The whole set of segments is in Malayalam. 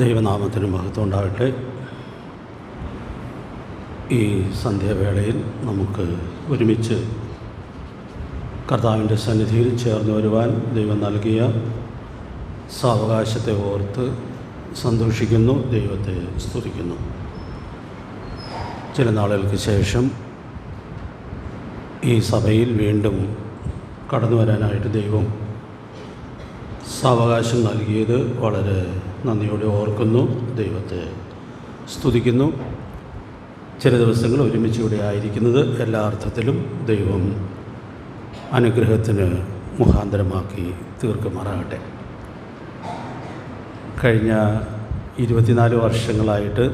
ദൈവനാമത്തിന് മഹത്വം ഉണ്ടാകട്ടെ. ഈ സന്ധ്യാവേളയിൽ നമുക്ക് ഒരുമിച്ച് കർത്താവിൻ്റെ സന്നിധിയിൽ ചേർന്ന് വരുവാൻ ദൈവം നൽകിയ സാവകാശത്തെ ഓർത്ത് സന്തോഷിക്കുന്നു, ദൈവത്തെ സ്തുതിക്കുന്നു. ചില നാളുകൾക്ക് ശേഷം ഈ സഭയിൽ വീണ്ടും കടന്നു വരാനായിട്ട് ദൈവം സാവകാശം നൽകിയത് വളരെ നന്ദിയോടെ ഓർക്കുന്നു, ദൈവത്തെ സ്തുതിക്കുന്നു. ചില ദിവസങ്ങൾ ഒരുമിച്ച് ഇവിടെ ആയിരിക്കുന്നത് എല്ലാ അർത്ഥത്തിലും ദൈവം അനുഗ്രഹത്തിന് മുഖാന്തരമാക്കി തീർക്കുമാറാകട്ടെ. കഴിഞ്ഞ 24 വർഷങ്ങളായിട്ട്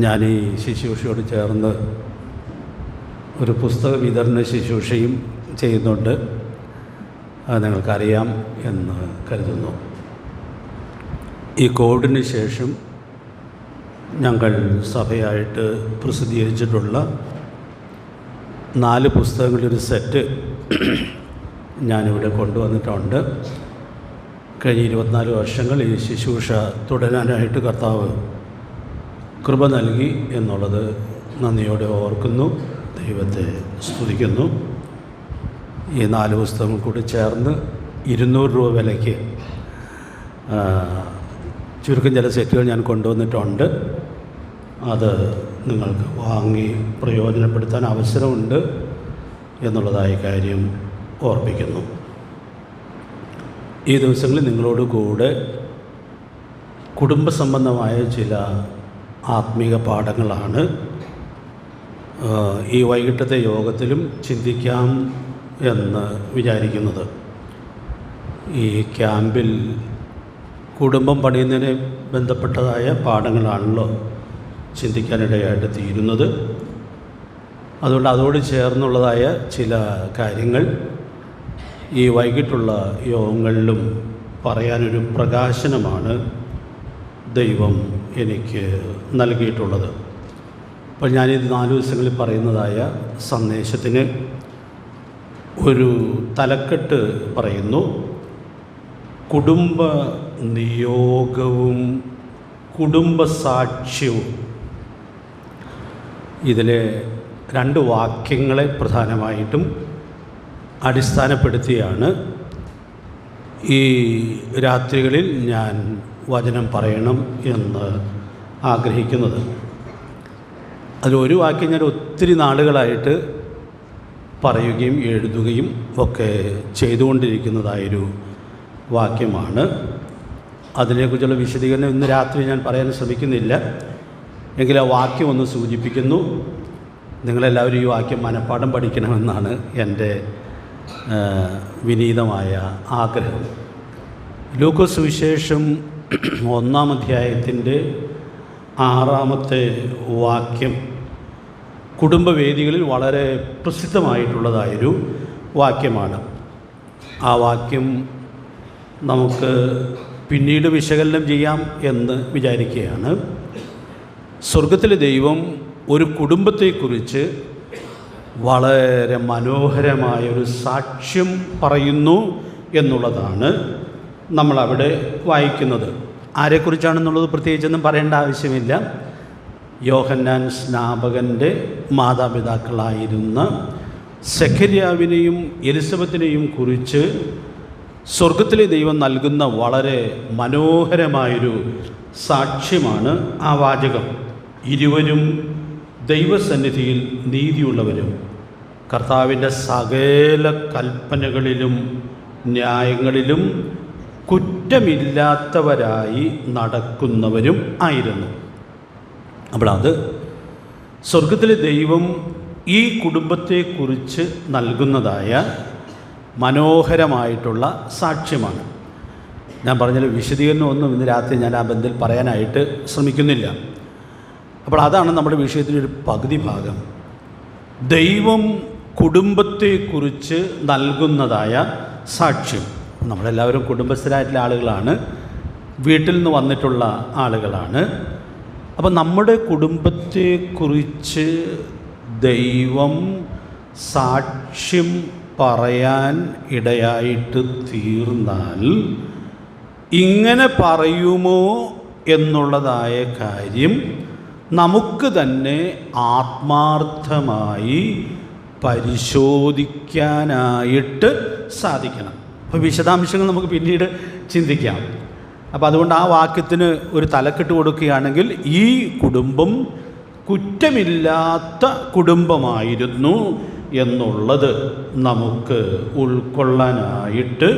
ഞാൻ ഈ ശുശ്രൂഷയോട് ചേർന്ന് ഒരു പുസ്തക വിതരണ ശുശ്രൂഷയും ചെയ്യുന്നുണ്ട്. അത് നിങ്ങൾക്കറിയാം എന്ന് കരുതുന്നു. ഈ കോവിഡിന് ശേഷം ഞങ്ങൾ സഭയായിട്ട് പ്രസിദ്ധീകരിച്ചിട്ടുള്ള 4 പുസ്തകങ്ങളുടെ ഒരു സെറ്റ് ഞാനിവിടെ കൊണ്ടുവന്നിട്ടുണ്ട്. കഴിഞ്ഞ 24 വർഷങ്ങൾ ഈ ശുശ്രൂഷ തുടരാനായിട്ട് കർത്താവ് കൃപ നൽകി എന്നുള്ളത് നന്ദിയോടെ ഓർക്കുന്നു, ദൈവത്തെ സ്തുതിക്കുന്നു. ഈ 4 പുസ്തകങ്ങൾ കൂടി ചേർന്ന് 200 രൂപ വിലയ്ക്ക് ചുരുക്കം ചില സെറ്റുകൾ ഞാൻ കൊണ്ടുവന്നിട്ടുണ്ട്. അത് നിങ്ങൾക്ക് വാങ്ങി പ്രയോജനപ്പെടുത്താൻ അവസരമുണ്ട് എന്നുള്ളതായ കാര്യം ഓർപ്പിക്കുന്നു. ഈ ദിവസങ്ങളിൽ നിങ്ങളോട് കൂടെ കുടുംബസംബന്ധമായ ചില ആത്മീക പാഠങ്ങളാണ് ഈ വൈകിട്ടത്തെ യോഗത്തിലും ചിന്തിക്കാം എന്ന് വിചാരിക്കുന്നത്. ഈ ക്യാമ്പിൽ കുടുംബം പണിയുന്നതിനെ ബന്ധപ്പെട്ടതായ പാഠങ്ങളാണല്ലോ ചിന്തിക്കാനിടയായിട്ട് തീരുന്നത്. അതുകൊണ്ട് അതോട് ചേർന്നുള്ളതായ ചില കാര്യങ്ങൾ ഈ വൈകിട്ടുള്ള യോഗങ്ങളിലും പറയാനൊരു പ്രകാശനമാണ് ദൈവം എനിക്ക് നൽകിയിട്ടുള്ളത്. അപ്പോൾ ഞാനിത് 4 ദിവസങ്ങളിൽ പറയുന്നതായ സന്ദേശത്തിന് ഒരു തലക്കെട്ട് പറയുന്നു: കുടുംബ നിയോഗവും കുടുംബസാക്ഷ്യവും. ഇതിലെ 2 വാക്യങ്ങളെ പ്രധാനമായിട്ടും അടിസ്ഥാനപ്പെടുത്തിയാണ് ഈ രാത്രികളിൽ ഞാൻ വചനം പറയണം എന്ന് ആഗ്രഹിക്കുന്നത്. അതിലൊരു വാക്യം ഞാൻ ഒത്തിരി നാളുകളായിട്ട് പറയുകയും എഴുതുകയും ഒക്കെ ചെയ്തുകൊണ്ടിരിക്കുന്നതായൊരു വാക്യമാണ്. അതിനെക്കുറിച്ചുള്ള വിശദീകരണം ഇന്ന് രാത്രി ഞാൻ പറയാൻ ശ്രമിക്കുന്നില്ല, എങ്കിലും ആ വാക്യം ഒന്ന് സൂചിപ്പിക്കുന്നു. നിങ്ങളെല്ലാവരും ഈ വാക്യം മനഃപ്പാഠം പഠിക്കണമെന്നാണ് എൻ്റെ വിനീതമായ ആഗ്രഹം. ലൂക്കോസ് സുവിശേഷം 1-ാം അധ്യായത്തിൻ്റെ 6-ാമത്തെ വാക്യം കുടുംബവേദികളിൽ വളരെ പ്രസിദ്ധമായിട്ടുള്ളതായൊരു വാക്യമാണ്. ആ വാക്യം നമുക്ക് പിന്നീട് വിശകലനം ചെയ്യാം എന്ന് വിചാരിക്കുകയാണ്. സ്വർഗത്തിലെ ദൈവം ഒരു കുടുംബത്തെക്കുറിച്ച് വളരെ മനോഹരമായൊരു സാക്ഷ്യം പറയുന്നു എന്നുള്ളതാണ് നമ്മളവിടെ വായിക്കുന്നത്. ആരെക്കുറിച്ചാണെന്നുള്ളത് പ്രത്യേകിച്ചൊന്നും പറയേണ്ട ആവശ്യമില്ല. യോഹന്നാൻ സ്നാപകൻ്റെ മാതാപിതാക്കളായിരുന്ന സെഖര്യാവിനെയും എലിസബത്തിനെയും കുറിച്ച് സ്വർഗത്തിലെ ദൈവം നൽകുന്ന വളരെ മനോഹരമായൊരു സാക്ഷ്യമാണ് ആ വാചകം. ഇരുവരും ദൈവസന്നിധിയിൽ നീതിയുള്ളവരും കർത്താവിൻ്റെ സകല കൽപ്പനകളിലും ന്യായങ്ങളിലും കുറ്റമില്ലാത്തവരായി നടക്കുന്നവരും ആയിരുന്നു. അപ്പോൾ അത് സ്വർഗത്തിലെ ദൈവം ഈ കുടുംബത്തെക്കുറിച്ച് നൽകുന്നതായ മനോഹരമായിട്ടുള്ള സാക്ഷ്യമാണ്. ഞാൻ പറഞ്ഞാൽ വിശദീകരണമൊന്നും ഇന്ന് രാത്രി ഞാൻ ആ ബന്ധത്തിൽ പറയാനായിട്ട് ശ്രമിക്കുന്നില്ല. അപ്പോൾ അതാണ് നമ്മുടെ വിഷയത്തിൻ്റെ ഒരു പകുതി ഭാഗം. ദൈവം കുടുംബത്തെക്കുറിച്ച് നൽകുന്നതായ സാക്ഷ്യം. നമ്മളെല്ലാവരും കുടുംബസ്ഥരായിട്ടുള്ള ആളുകളാണ്, വീട്ടിൽ നിന്ന് വന്നിട്ടുള്ള ആളുകളാണ്. അപ്പം നമ്മുടെ കുടുംബത്തെക്കുറിച്ച് ദൈവം സാക്ഷ്യം പറയാൻ ഇടയായിട്ട് തീർന്നാൽ ഇങ്ങനെ പറയുമോ എന്നുള്ളതായ കാര്യം നമുക്ക് തന്നെ ആത്മാർത്ഥമായി പരിശോധിക്കാനായിട്ട് സാധിക്കണം. അപ്പോൾ വിശദാംശങ്ങൾ നമുക്ക് പിന്നീട് ചിന്തിക്കാം. അപ്പോൾ അതുകൊണ്ട് ആ വാക്യത്തിന് ഒരു തലക്കെട്ട് കൊടുക്കുകയാണെങ്കിൽ, ഈ കുടുംബം കുറ്റമില്ലാത്ത കുടുംബമായിരുന്നു എന്നുള്ളത് നമുക്ക് ഉൾക്കൊള്ളാനായിട്ട്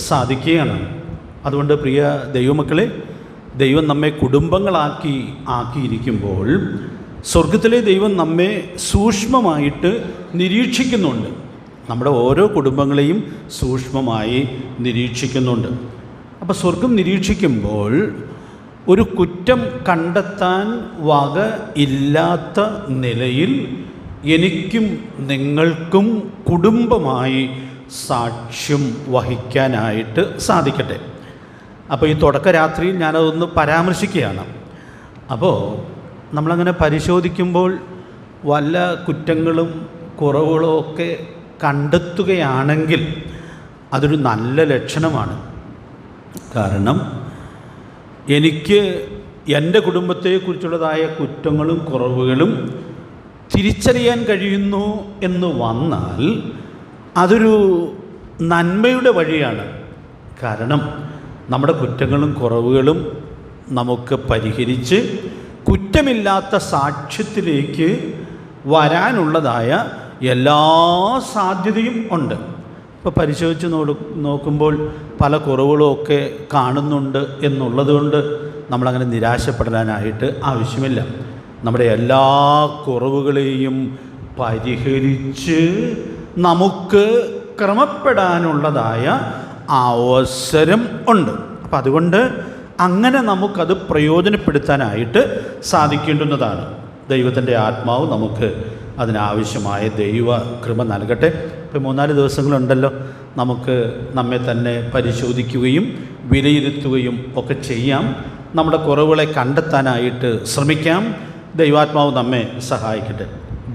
സാധിക്കുകയാണ്. അതുകൊണ്ട് പ്രിയ ദൈവമക്കളെ, ദൈവം നമ്മെ ആക്കിയിരിക്കുമ്പോൾ സ്വർഗത്തിലെ ദൈവം നമ്മെ സൂക്ഷ്മമായിട്ട് നിരീക്ഷിക്കുന്നുണ്ട്. നമ്മുടെ ഓരോ കുടുംബങ്ങളെയും സൂക്ഷ്മമായി നിരീക്ഷിക്കുന്നുണ്ട്. അപ്പോൾ സ്വർഗം നിരീക്ഷിക്കുമ്പോൾ ഒരു കുറ്റം കണ്ടെത്താൻ വക ഇല്ലാത്ത നിലയിൽ എനിക്കും നിങ്ങൾക്കും കുടുംബമായി സാക്ഷ്യം വഹിക്കാനായിട്ട് സാധിക്കട്ടെ. അപ്പോൾ ഈ തുടക്കരാത്രിയിൽ ഞാനതൊന്ന് പരാമർശിക്കുകയാണ്. അപ്പോൾ നമ്മളങ്ങനെ പരിശോധിക്കുമ്പോൾ വല്ല കുറ്റങ്ങളും കുറവുകളും ഒക്കെ കണ്ടെത്തുകയാണെങ്കിൽ അതൊരു നല്ല ലക്ഷണമാണ്. കാരണം എനിക്ക് എൻ്റെ കുടുംബത്തെക്കുറിച്ചുള്ളതായ കുറ്റങ്ങളും കുറവുകളും തിരിച്ചറിയാൻ കഴിയുന്നു എന്ന് വന്നാൽ അതൊരു നന്മയുടെ വഴിയാണ്. കാരണം നമ്മുടെ കുറ്റങ്ങളും കുറവുകളും നമുക്ക് പരിഹരിച്ച് കുറ്റമില്ലാത്ത സാക്ഷ്യത്തിലേക്ക് വരാനുള്ളതായ എല്ലാ സാധ്യതയും ഉണ്ട്. ഇപ്പോൾ പരിശോധിച്ച് നോക്കുമ്പോൾ പല കുറവുകളൊക്കെ കാണുന്നുണ്ട് എന്നുള്ളതുകൊണ്ട് നമ്മളങ്ങനെ നിരാശപ്പെടാനായിട്ട് ആവശ്യമില്ല. നമ്മുടെ എല്ലാ കുറവുകളെയും പരിഹരിച്ച് നമുക്ക് ക്രമപ്പെടാനുള്ളതായ അവസരം ഉണ്ട്. അപ്പം അതുകൊണ്ട് അങ്ങനെ നമുക്കത് പ്രയോജനപ്പെടുത്താനായിട്ട് സാധിക്കേണ്ടുന്നതാണ്. ദൈവത്തിൻ്റെ ആത്മാവ് നമുക്ക് അതിനാവശ്യമായ ദൈവ കൃപ നൽകട്ടെ. ഇപ്പോൾ 3-4 ദിവസങ്ങളുണ്ടല്ലോ, നമുക്ക് നമ്മെ തന്നെ പരിശോധിക്കുകയും വിലയിരുത്തുകയും ഒക്കെ ചെയ്യാം. നമ്മുടെ കുറവുകളെ കണ്ടെത്താനായിട്ട് ശ്രമിക്കാം. ദൈവാത്മാവ് നമ്മെ സഹായിക്കട്ടെ.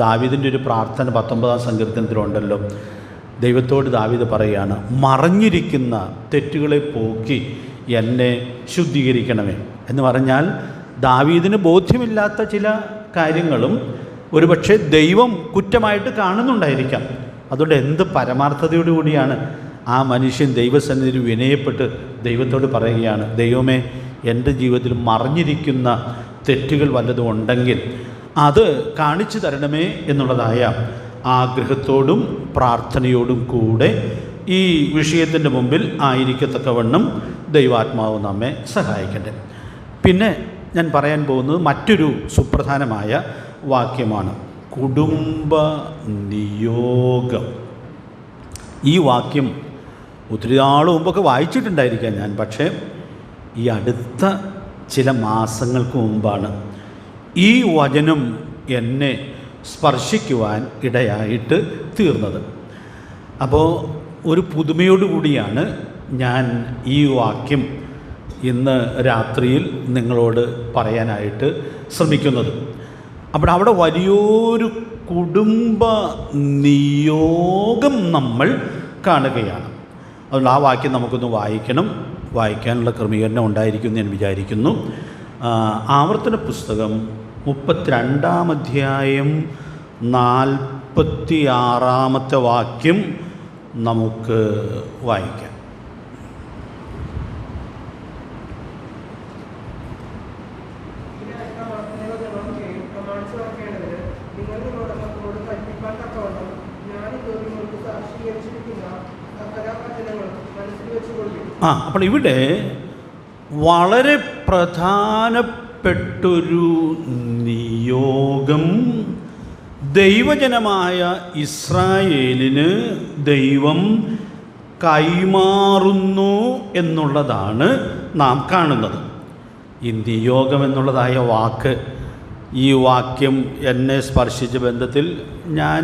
ദാവീദിൻ്റെ ഒരു പ്രാർത്ഥന 19-ാം സങ്കീർത്തനത്തിലുണ്ടല്ലോ. ദൈവത്തോട് ദാവീദ് പറയുകയാണ്, മറഞ്ഞിരിക്കുന്ന തെറ്റുകളെ പോക്കി എന്നെ ശുദ്ധീകരിക്കണമേ എന്ന് പറഞ്ഞാൽ, ദാവീദിന് ബോധ്യമില്ലാത്ത ചില കാര്യങ്ങളും ഒരുപക്ഷെ ദൈവം കുറ്റമായിട്ട് കാണുന്നുണ്ടായിരിക്കാം. അതുകൊണ്ട് എന്ത് പരമാർത്ഥതയോടു കൂടിയാണ് ആ മനുഷ്യൻ ദൈവസന്നിധിയിൽ വിനയപ്പെട്ട് ദൈവത്തോട് പറയുകയാണ്, ദൈവമേ, എൻ്റെ ജീവിതത്തിൽ മറഞ്ഞിരിക്കുന്ന തെറ്റുകൾ വല്ലതും ഉണ്ടെങ്കിൽ അത് കാണിച്ചു തരണമേ എന്നുള്ളതായ ആഗ്രഹത്തോടും പ്രാർത്ഥനയോടും കൂടെ ഈ വിഷയത്തിൻ്റെ മുമ്പിൽ ആയിരിക്കത്തക്കവണ്ണം ദൈവാത്മാവ് നമ്മെ സഹായിക്കട്ടെ. പിന്നെ ഞാൻ പറയാൻ പോകുന്നത് മറ്റൊരു സുപ്രധാനമായ വാക്യമാണ്, കുടുംബ നിയോഗം. ഈ വാക്യം ഒത്തിരി നാൾ മുമ്പൊക്കെ വായിച്ചിട്ടുണ്ടായിരിക്കാം ഞാൻ, പക്ഷേ ഈ അടുത്ത ചില മാസങ്ങൾക്ക് മുമ്പാണ് ഈ വചനം എന്നെ സ്പർശിക്കുവാൻ ഇടയായിട്ട് തീർന്നത്. അപ്പോൾ ഒരു പുതുമയോടുകൂടിയാണ് ഞാൻ ഈ വാക്യം ഇന്ന് രാത്രിയിൽ നിങ്ങളോട് പറയാനായിട്ട് ശ്രമിക്കുന്നത്. അപ്പോൾ അവിടെ വലിയൊരു കുടുംബ നിയോഗം നമ്മൾ കാണുകയാണ്. അതുകൊണ്ട് ആ വാക്യം നമുക്കൊന്ന് വായിക്കാനുള്ള ക്രമീകരണം ഉണ്ടായിരിക്കുമെന്ന് ഞാൻ വിചാരിക്കുന്നു. ആവർത്തന പുസ്തകം 32-ാം അധ്യായം 46-ാമത്തെ വാക്യം നമുക്ക് വായിക്കാം. അപ്പോൾ ഇവിടെ വളരെ പ്രധാനപ്പെട്ടൊരു നിയോഗം ദൈവജനമായ ഇസ്രായേലിന് ദൈവം കൈമാറുന്നു എന്നുള്ളതാണ് നാം കാണുന്നത്. ഈ നിയോഗം എന്നുള്ളതായ വാക്ക്, ഈ വാക്യം എന്നെ സ്പർശിച്ച ബന്ധത്തിൽ ഞാൻ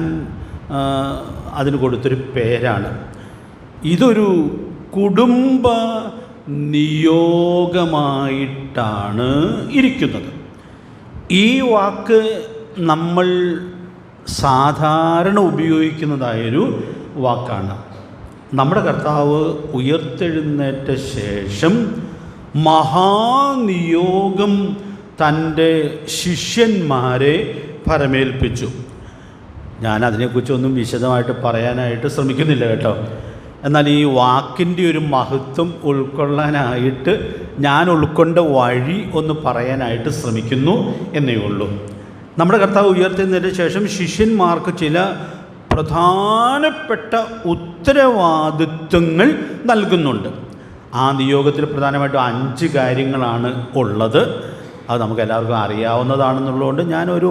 അതിന് കൊടുത്തൊരു പേരാണ്. ഇതൊരു കുടുംബ നിയോഗമായിട്ടാണ് ഇരിക്കുന്നത്. ഈ വാക്ക് നമ്മൾ സാധാരണ ഉപയോഗിക്കുന്നതായൊരു വാക്കാണ്. നമ്മുടെ കർത്താവ് ഉയർത്തെഴുന്നേറ്റ ശേഷം മഹാനിയോഗം തൻ്റെ ശിഷ്യന്മാരെ ഫലമേൽപ്പിച്ചു. ഞാനതിനെക്കുറിച്ചൊന്നും വിശദമായിട്ട് പറയാനായിട്ട് ശ്രമിക്കുന്നില്ല കേട്ടോ. എന്നാൽ ഈ വാക്കിൻ്റെ ഒരു മഹത്വം ഉൾക്കൊള്ളാനായിട്ട് ഞാൻ ഉൾക്കൊണ്ട വഴി ഒന്ന് പറയാനായിട്ട് ശ്രമിക്കുന്നു എന്നേ ഉള്ളൂ. നമ്മുടെ കർത്താവ് ഉയർത്തുന്നതിന് ശേഷം ശിഷ്യന്മാർക്ക് ചില പ്രധാനപ്പെട്ട ഉത്തരവാദിത്വങ്ങൾ നൽകുന്നുണ്ട്. ആ നിയോഗത്തിൽ പ്രധാനമായിട്ടും 5 കാര്യങ്ങളാണ് ഉള്ളത്. അത് നമുക്ക് എല്ലാവർക്കും അറിയാവുന്നതാണെന്നുള്ളതുകൊണ്ട് ഞാനൊരു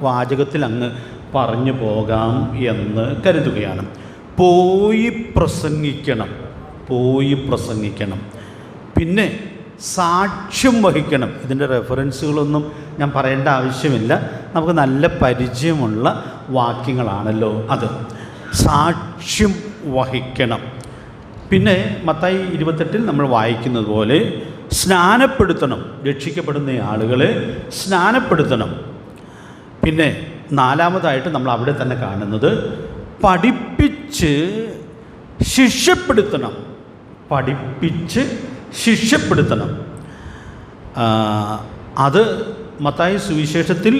വാചകത്തിൽ അങ്ങ് പറഞ്ഞു പോകാം എന്ന് കരുതുകയാണ്. പോയി പ്രസംഗിക്കണം. പിന്നെ സാക്ഷ്യം വഹിക്കണം. ഇതിൻ്റെ റെഫറൻസുകളൊന്നും ഞാൻ പറയേണ്ട ആവശ്യമില്ല, നമുക്ക് നല്ല പരിചയമുള്ള വാക്യങ്ങളാണല്ലോ അത്. സാക്ഷ്യം വഹിക്കണം. പിന്നെ മത്തായി 28 നമ്മൾ വായിക്കുന്നത് പോലെ സ്നാനപ്പെടുത്തണം. രക്ഷിക്കപ്പെടുന്ന ആളുകളെ സ്നാനപ്പെടുത്തണം. പിന്നെ 4-മതായിട്ട് നമ്മൾ അവിടെ തന്നെ കാണുന്നത് പഠിപ്പിച്ച് ശിഷ്യപ്പെടുത്തണം. അത് മത്തായി സുവിശേഷത്തിൽ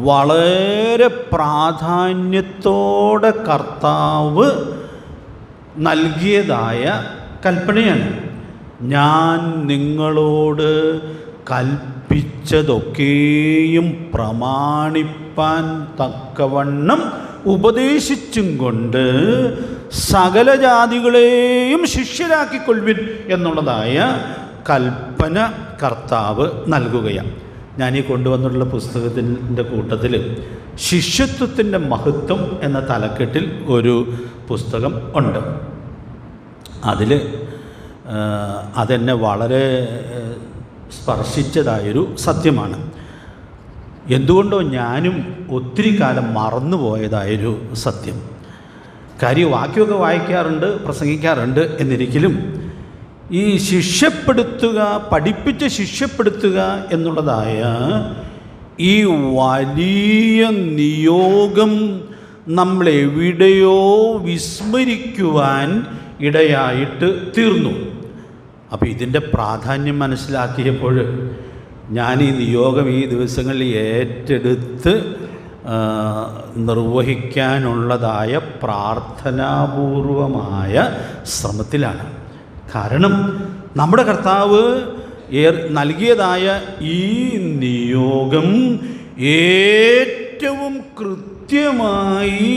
വളരെ പ്രാധാന്യത്തോടെ കർത്താവ് നൽകിയതായ കൽപ്പനയാണ്. ഞാൻ നിങ്ങളോട് കൽപ്പിച്ചതൊക്കെയും പ്രമാണിപ്പാൻ തക്കവണ്ണം ഉപദേശിച്ചും കൊണ്ട് സകല ജാതികളെയും ശിഷ്യരാക്കിക്കൊള്ളുവിൻ എന്നുള്ളതായ കൽപ്പന കർത്താവ് നൽകുകയാണ്. ഞാനീ കൊണ്ടുവന്നിട്ടുള്ള പുസ്തകത്തിൻ്റെ കൂട്ടത്തിൽ ശിഷ്യത്വത്തിൻ്റെ മഹത്വം എന്ന തലക്കെട്ടിൽ ഒരു പുസ്തകം ഉണ്ട്. അതിൽ അതെന്നെ വളരെ സ്പർശിച്ചതായൊരു സത്യമാണ്. എന്തുകൊണ്ടോ ഞാനും ഒത്തിരി കാലം മറന്നുപോയതായൊരു സത്യം. വാക്യമൊക്കെ വായിക്കാറുണ്ട്, പ്രസംഗിക്കാറുണ്ട് എന്നിരിക്കലും ഈ പഠിപ്പിച്ച് ശിഷ്യപ്പെടുത്തുക എന്നുള്ളതായ ഈ വലിയ നിയോഗം നമ്മളെവിടെയോ വിസ്മരിക്കുവാൻ ഇടയായിട്ട് തീർന്നു. അപ്പോൾ ഇതിൻ്റെ പ്രാധാന്യം മനസ്സിലാക്കിയപ്പോൾ ഞാൻ ഈ നിയോഗം ഈ ദിവസങ്ങളിൽ ഏറ്റെടുത്ത് നിർവഹിക്കാനുള്ളതായ പ്രാർത്ഥനാപൂർവമായ ശ്രമത്തിലാണ്. കാരണം നമ്മുടെ കർത്താവ് നൽകിയതായ ഈ നിയോഗം ഏറ്റവും കൃത്യമായി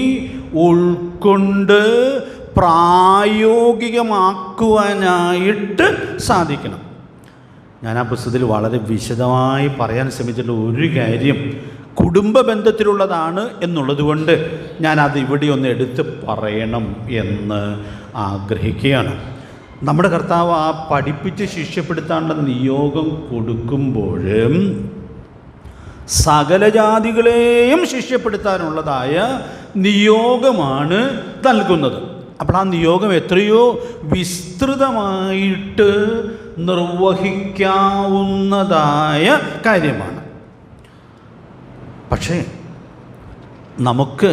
ഉൾക്കൊണ്ട് പ്രായോഗികമാക്കുവാനായിട്ട് സാധിക്കണം. ഞാൻ ആ പുസ്തകത്തിൽ വളരെ വിശദമായി പറയാൻ ശ്രമിച്ചിട്ടുള്ള ഒരു കാര്യം കുടുംബ ബന്ധത്തിലുള്ളതാണ് എന്നുള്ളതുകൊണ്ട് ഞാനത് ഇവിടെ ഒന്ന് എടുത്ത് പറയണം എന്ന് ആഗ്രഹിക്കുകയാണ്. നമ്മുടെ കർത്താവ് ആ പഠിപ്പിച്ച് ശിഷ്യപ്പെടുത്താനുള്ള നിയോഗം കൊടുക്കുമ്പോഴും സകല ജാതികളെയും ശിഷ്യപ്പെടുത്താനുള്ളതായ നിയോഗമാണ് നൽകുന്നത്. അപ്പോൾ ആ നിയോഗം എത്രയോ വിസ്തൃതമായിട്ട് നിർവഹിക്കാവുന്നതായ കാര്യമാണ്. പക്ഷേ നമുക്ക്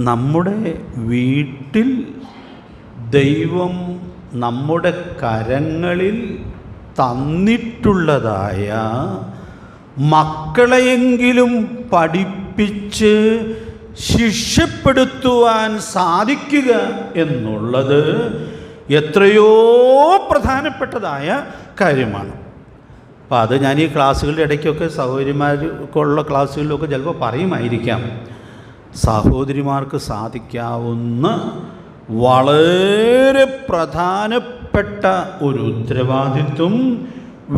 നമ്മുടെ വീട്ടിൽ ദൈവം നമ്മുടെ കരങ്ങളിൽ തന്നിട്ടുള്ളതായ മക്കളെയെങ്കിലും പഠിപ്പിച്ച് ശിഷ്യപ്പെടുത്തുവാൻ സാധിക്കുക എന്നുള്ളത് എത്രയോ പ്രധാനപ്പെട്ടതായ കാര്യമാണ്. അപ്പോൾ അത് ഞാൻ ഈ ക്ലാസ്സുകളുടെ ഇടയ്ക്കൊക്കെ സഹോദരിമാർക്കുള്ള ക്ലാസ്സുകളിലൊക്കെ ചിലപ്പോൾ പറയുമായിരിക്കാം. സഹോദരിമാർക്ക് സാധിക്കാവുന്ന വളരെ പ്രധാനപ്പെട്ട ഒരു ഉത്തരവാദിത്വം,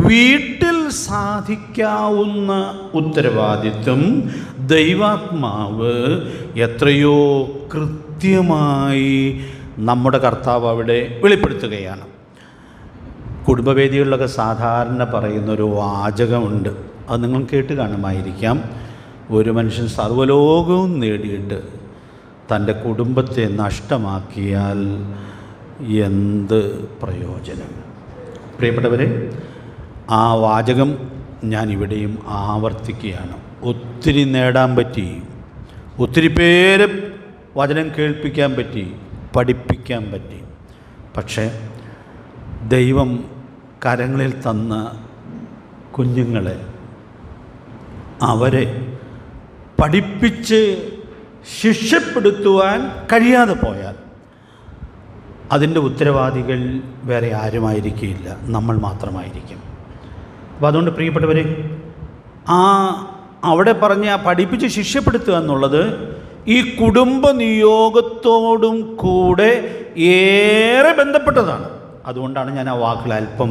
വീട്ടിൽ സാധിക്കാവുന്ന ഉത്തരവാദിത്വം ദൈവാത്മാവ് എത്രയോ കൃത്യമായി നമ്മുടെ കർത്താവ് അവിടെ വെളിപ്പെടുത്തുകയാണ്. കുടുംബവേദികളിലൊക്കെ സാധാരണ പറയുന്നൊരു വാചകമുണ്ട്, അത് നിങ്ങൾ കേട്ട് കാണുമായിരിക്കാം. ഒരു മനുഷ്യൻ സർവ്വലോകവും നേടിയിട്ട് തൻ്റെ കുടുംബത്തെ നഷ്ടമാക്കിയാൽ എന്ത് പ്രയോജനം? പ്രിയപ്പെട്ടവരെ, ആ വാചകം ഞാൻ ഇവിടെയും ആവർത്തിക്കുകയാണ്. ഒത്തിരി നേടാൻ പറ്റി, ഒത്തിരി പേരെ വചനം കേൾപ്പിക്കാൻ പറ്റി, പഠിപ്പിക്കാൻ പറ്റി. പക്ഷേ ദൈവം കരങ്ങളിൽ തന്ന കുഞ്ഞുങ്ങളെ അവരെ പഠിപ്പിച്ച് ശിക്ഷപ്പെടുത്തുവാൻ കഴിയാതെ പോയാൽ അതിൻ്റെ ഉത്തരവാദികൾ വേറെ ആരുമായിരിക്കില്ല, നമ്മൾ മാത്രമായിരിക്കും. അപ്പോൾ അതുകൊണ്ട് പ്രിയപ്പെട്ടവരെ, അവിടെ പറഞ്ഞ പഠിപ്പിച്ച് ശിക്ഷപ്പെടുത്തുക എന്നുള്ളത് ഈ കുടുംബ നിയോഗത്തോടും കൂടെ ഏറെ ബന്ധപ്പെട്ടതാണ്. അതുകൊണ്ടാണ് ഞാൻ ആ വാക്കുകൾ അല്പം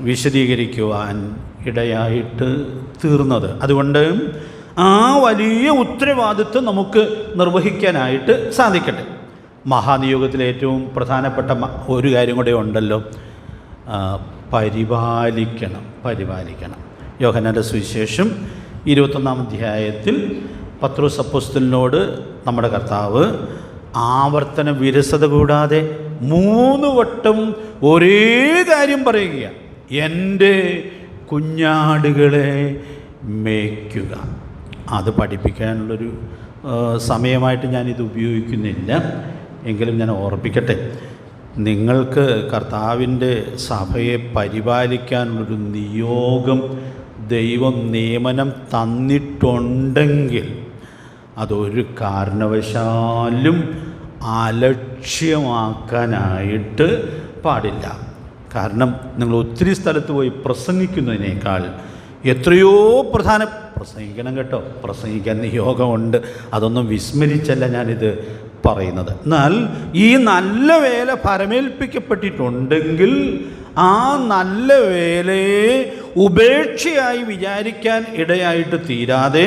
വിശദീകരിക്കുവാൻ ഇടയായിട്ട് തീർന്നത്. അതുകൊണ്ട് ആ വലിയ ഉത്തരവാദിത്വം നമുക്ക് നിർവഹിക്കാനായിട്ട് സാധിക്കട്ടെ. മഹാനിയോഗത്തിലെ ഏറ്റവും പ്രധാനപ്പെട്ട ഒരു കാര്യം കൂടെ ഉണ്ടല്ലോ, പരിപാലിക്കണം. യോഹന്നാന്റെ സുവിശേഷം 21-ാം അധ്യായത്തിൽ പത്രോസ് അപ്പോസ്തലനോട് നമ്മുടെ കർത്താവ് ആവർത്തന വിരസത കൂടാതെ 3 വട്ടം ഒരേ കാര്യം പറയുകയാണ്: എൻ്റെ കുഞ്ഞാടുകളെ മേയ്ക്കുക. അത് പഠിപ്പിക്കാനുള്ളൊരു സമയമായിട്ട് ഞാനിത് ഉപയോഗിക്കുന്നില്ല, എങ്കിലും ഞാൻ ഓർപ്പിക്കട്ടെ, നിങ്ങൾക്ക് കർത്താവിൻ്റെ സഭയെ പരിപാലിക്കാനുള്ളൊരു നിയോഗം ദൈവം നിയമനം തന്നിട്ടുണ്ടെങ്കിൽ അതൊരു കാരണവശാലും അലക്ഷ്യമാക്കാനായിട്ട് പാടില്ല. കാരണം നിങ്ങൾ ഒത്തിരി സ്ഥലത്ത് പോയി പ്രസംഗിക്കുന്നതിനേക്കാൾ എത്രയോ പ്രസംഗിക്കണം കേട്ടോ, പ്രസംഗിക്കാൻ നിയോഗമുണ്ട്, അതൊന്നും വിസ്മരിച്ചല്ല ഞാനിത് പറയുന്നത്. എന്നാൽ ഈ നല്ല വേല ഫലമേൽപ്പിക്കപ്പെട്ടിട്ടുണ്ടെങ്കിൽ ആ നല്ല വേലയെ ഉപേക്ഷയായി വിചാരിക്കാൻ ഇടയായിട്ട് തീരാതെ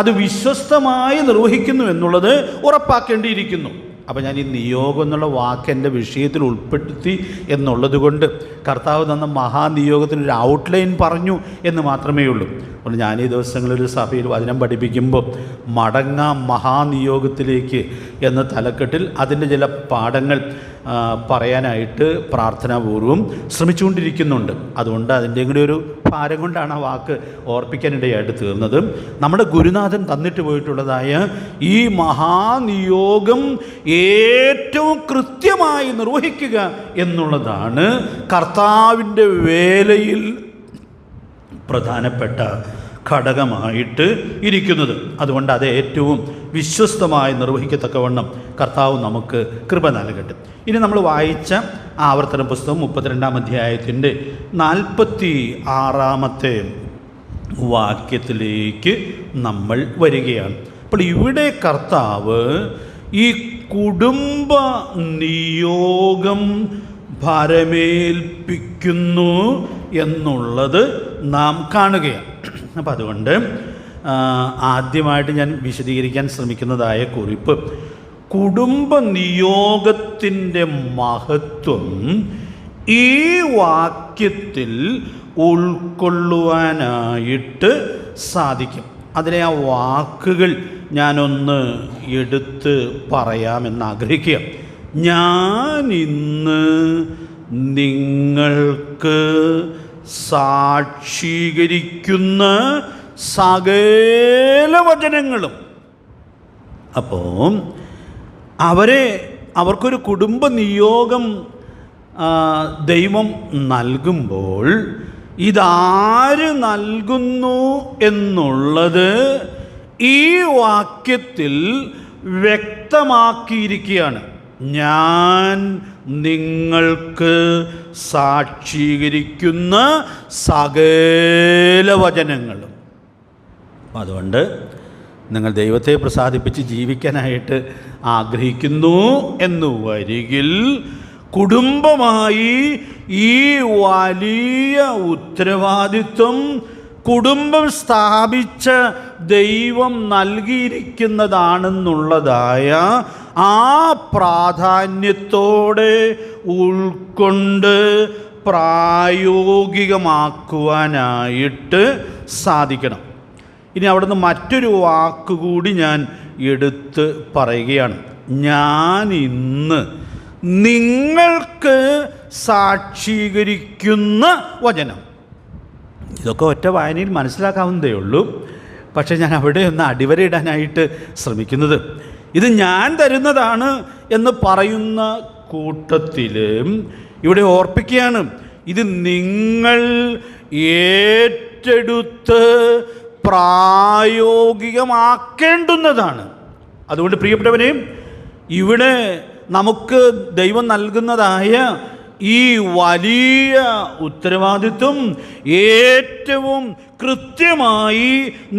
അത് വിശ്വസ്തമായി നിർവഹിക്കുന്നു എന്നുള്ളത് ഉറപ്പാക്കേണ്ടിയിരിക്കുന്നു. അപ്പോൾ ഞാൻ ഈ നിയോഗം എന്നുള്ള വാക്ക് എൻ്റെ വിഷയത്തിൽ ഉൾപ്പെടുത്തി എന്നുള്ളത് കൊണ്ട് കർത്താവ് തന്ന മഹാനിയോഗത്തിനൊരു ഔട്ട്ലൈൻ പറഞ്ഞു എന്ന് മാത്രമേ ഉള്ളൂ. അതുകൊണ്ട് ഞാൻ ഈ ദിവസങ്ങളിലൊരു സഭയിൽ വചനം പഠിപ്പിക്കുമ്പോൾ മടങ്ങാം മഹാനിയോഗത്തിലേക്ക് എന്ന തലക്കെട്ടിൽ അതിൻ്റെ ചില പാഠങ്ങൾ പറയാനായിട്ട് പ്രാർത്ഥനാപൂർവം ശ്രമിച്ചുകൊണ്ടിരിക്കുന്നുണ്ട്. അതുകൊണ്ട് അതിൻ്റെയും കൂടി ഒരു ഭാരം കൊണ്ടാണ് ആ വാക്ക് ഓർപ്പിക്കാനിടയായിട്ട് തീർന്നത്. നമ്മുടെ ഗുരുനാഥൻ തന്നിട്ട് പോയിട്ടുള്ളതായ ഈ മഹാനിയോഗം ഏറ്റവും കൃത്യമായി നിർവഹിക്കുക എന്നുള്ളതാണ് കർത്താവിൻ്റെ വേലയിൽ പ്രധാനപ്പെട്ട ഘടകമായിട്ട് ഇരിക്കുന്നത്. അതുകൊണ്ട് അത് ഏറ്റവും വിശ്വസ്തമായി നിർവഹിക്കത്തക്കവണ്ണം കർത്താവ് നമുക്ക് കൃപ നൽകട്ടെ. ഇനി നമ്മൾ വായിച്ച ആവർത്തന പുസ്തകം 32-ാം അധ്യായത്തിൻ്റെ 46-ാമത്തെ വാക്യത്തിലേക്ക് നമ്മൾ വരികയാണ്. അപ്പോൾ ഇവിടെ കർത്താവ് ഈ കുടുംബ നിയോഗം ഭരമേൽപ്പിക്കുന്നു എന്നുള്ളത് നാം കാണുകയാണ്. അപ്പം അതുകൊണ്ട് ആദ്യമായിട്ട് ഞാൻ വിശദീകരിക്കാൻ ശ്രമിക്കുന്നതായ കുറിപ്പ്, കുടുംബ നിയോഗത്തിൻ്റെ മഹത്വം ഈ വാക്യത്തിൽ ഉൾക്കൊള്ളുവാനായിട്ട് സാധിക്കും. അതിലെ ആ വാക്കുകൾ ഞാനൊന്ന് എടുത്ത് പറയാമെന്ന് ആഗ്രഹിക്കുക. ഞാൻ ഇന്ന് നിങ്ങൾക്ക് സാക്ഷീകരിക്കുന്ന സകല വചനങ്ങളും. അപ്പോൾ അവർക്കൊരു കുടുംബ നിയോഗം ദൈവം നൽകുമ്പോൾ ഇതാര് നൽകുന്നു എന്നുള്ളത് ഈ വാക്യത്തിൽ വ്യക്തമാക്കിയിരിക്കുകയാണ്. ഞാൻ നിങ്ങൾക്ക് സാക്ഷീകരിക്കുന്ന സകല വചനങ്ങളും. അതുകൊണ്ട് നിങ്ങൾ ദൈവത്തെ പ്രസാദിപ്പിച്ച് ജീവിക്കാനായിട്ട് ആഗ്രഹിക്കുന്നു എന്ന് വരികിൽ കുടുംബമായി ഈ വലിയ ഉത്തരവാദിത്വം കുടുംബം സ്ഥാപിച്ച ദൈവം നൽകിയിരിക്കുന്നതാണെന്നുള്ളതായ ആ പ്രാധാന്യത്തോടെ ഉൾക്കൊണ്ട് പ്രായോഗികമാക്കുവാനായിട്ട് സാധിക്കണം. ഇനി അവിടുന്ന് മറ്റൊരു വാക്കുകൂടി ഞാൻ എടുത്ത് പറയുകയാണ്. ഞാൻ ഇന്ന് നിങ്ങൾക്ക് സാക്ഷീകരിക്കുന്ന വചനം. ഇതൊക്കെ ഒറ്റ വായനയിൽ മനസ്സിലാക്കാവുന്നതേ ഉള്ളൂ. പക്ഷേ ഞാൻ അവിടെ ഒന്ന് അടിവരയിടാനായിട്ട് ശ്രമിക്കുന്നത്, ഇത് ഞാൻ തരുന്നതാണ് എന്ന് പറയുന്ന കൂട്ടത്തിൽ ഇവിടെ ഓർപ്പിക്കുകയാണ്, ഇത് നിങ്ങൾ ഏറ്റെടുത്ത് പ്രായോഗികമാക്കേണ്ടുന്നതാണ്. അതുകൊണ്ട് പ്രിയപ്പെട്ടവരെ, ഇവിടെ നമുക്ക് ദൈവം നൽകുന്നതായ ഈ വലിയ ഉത്തരവാദിത്വം ഏറ്റവും കൃത്യമായി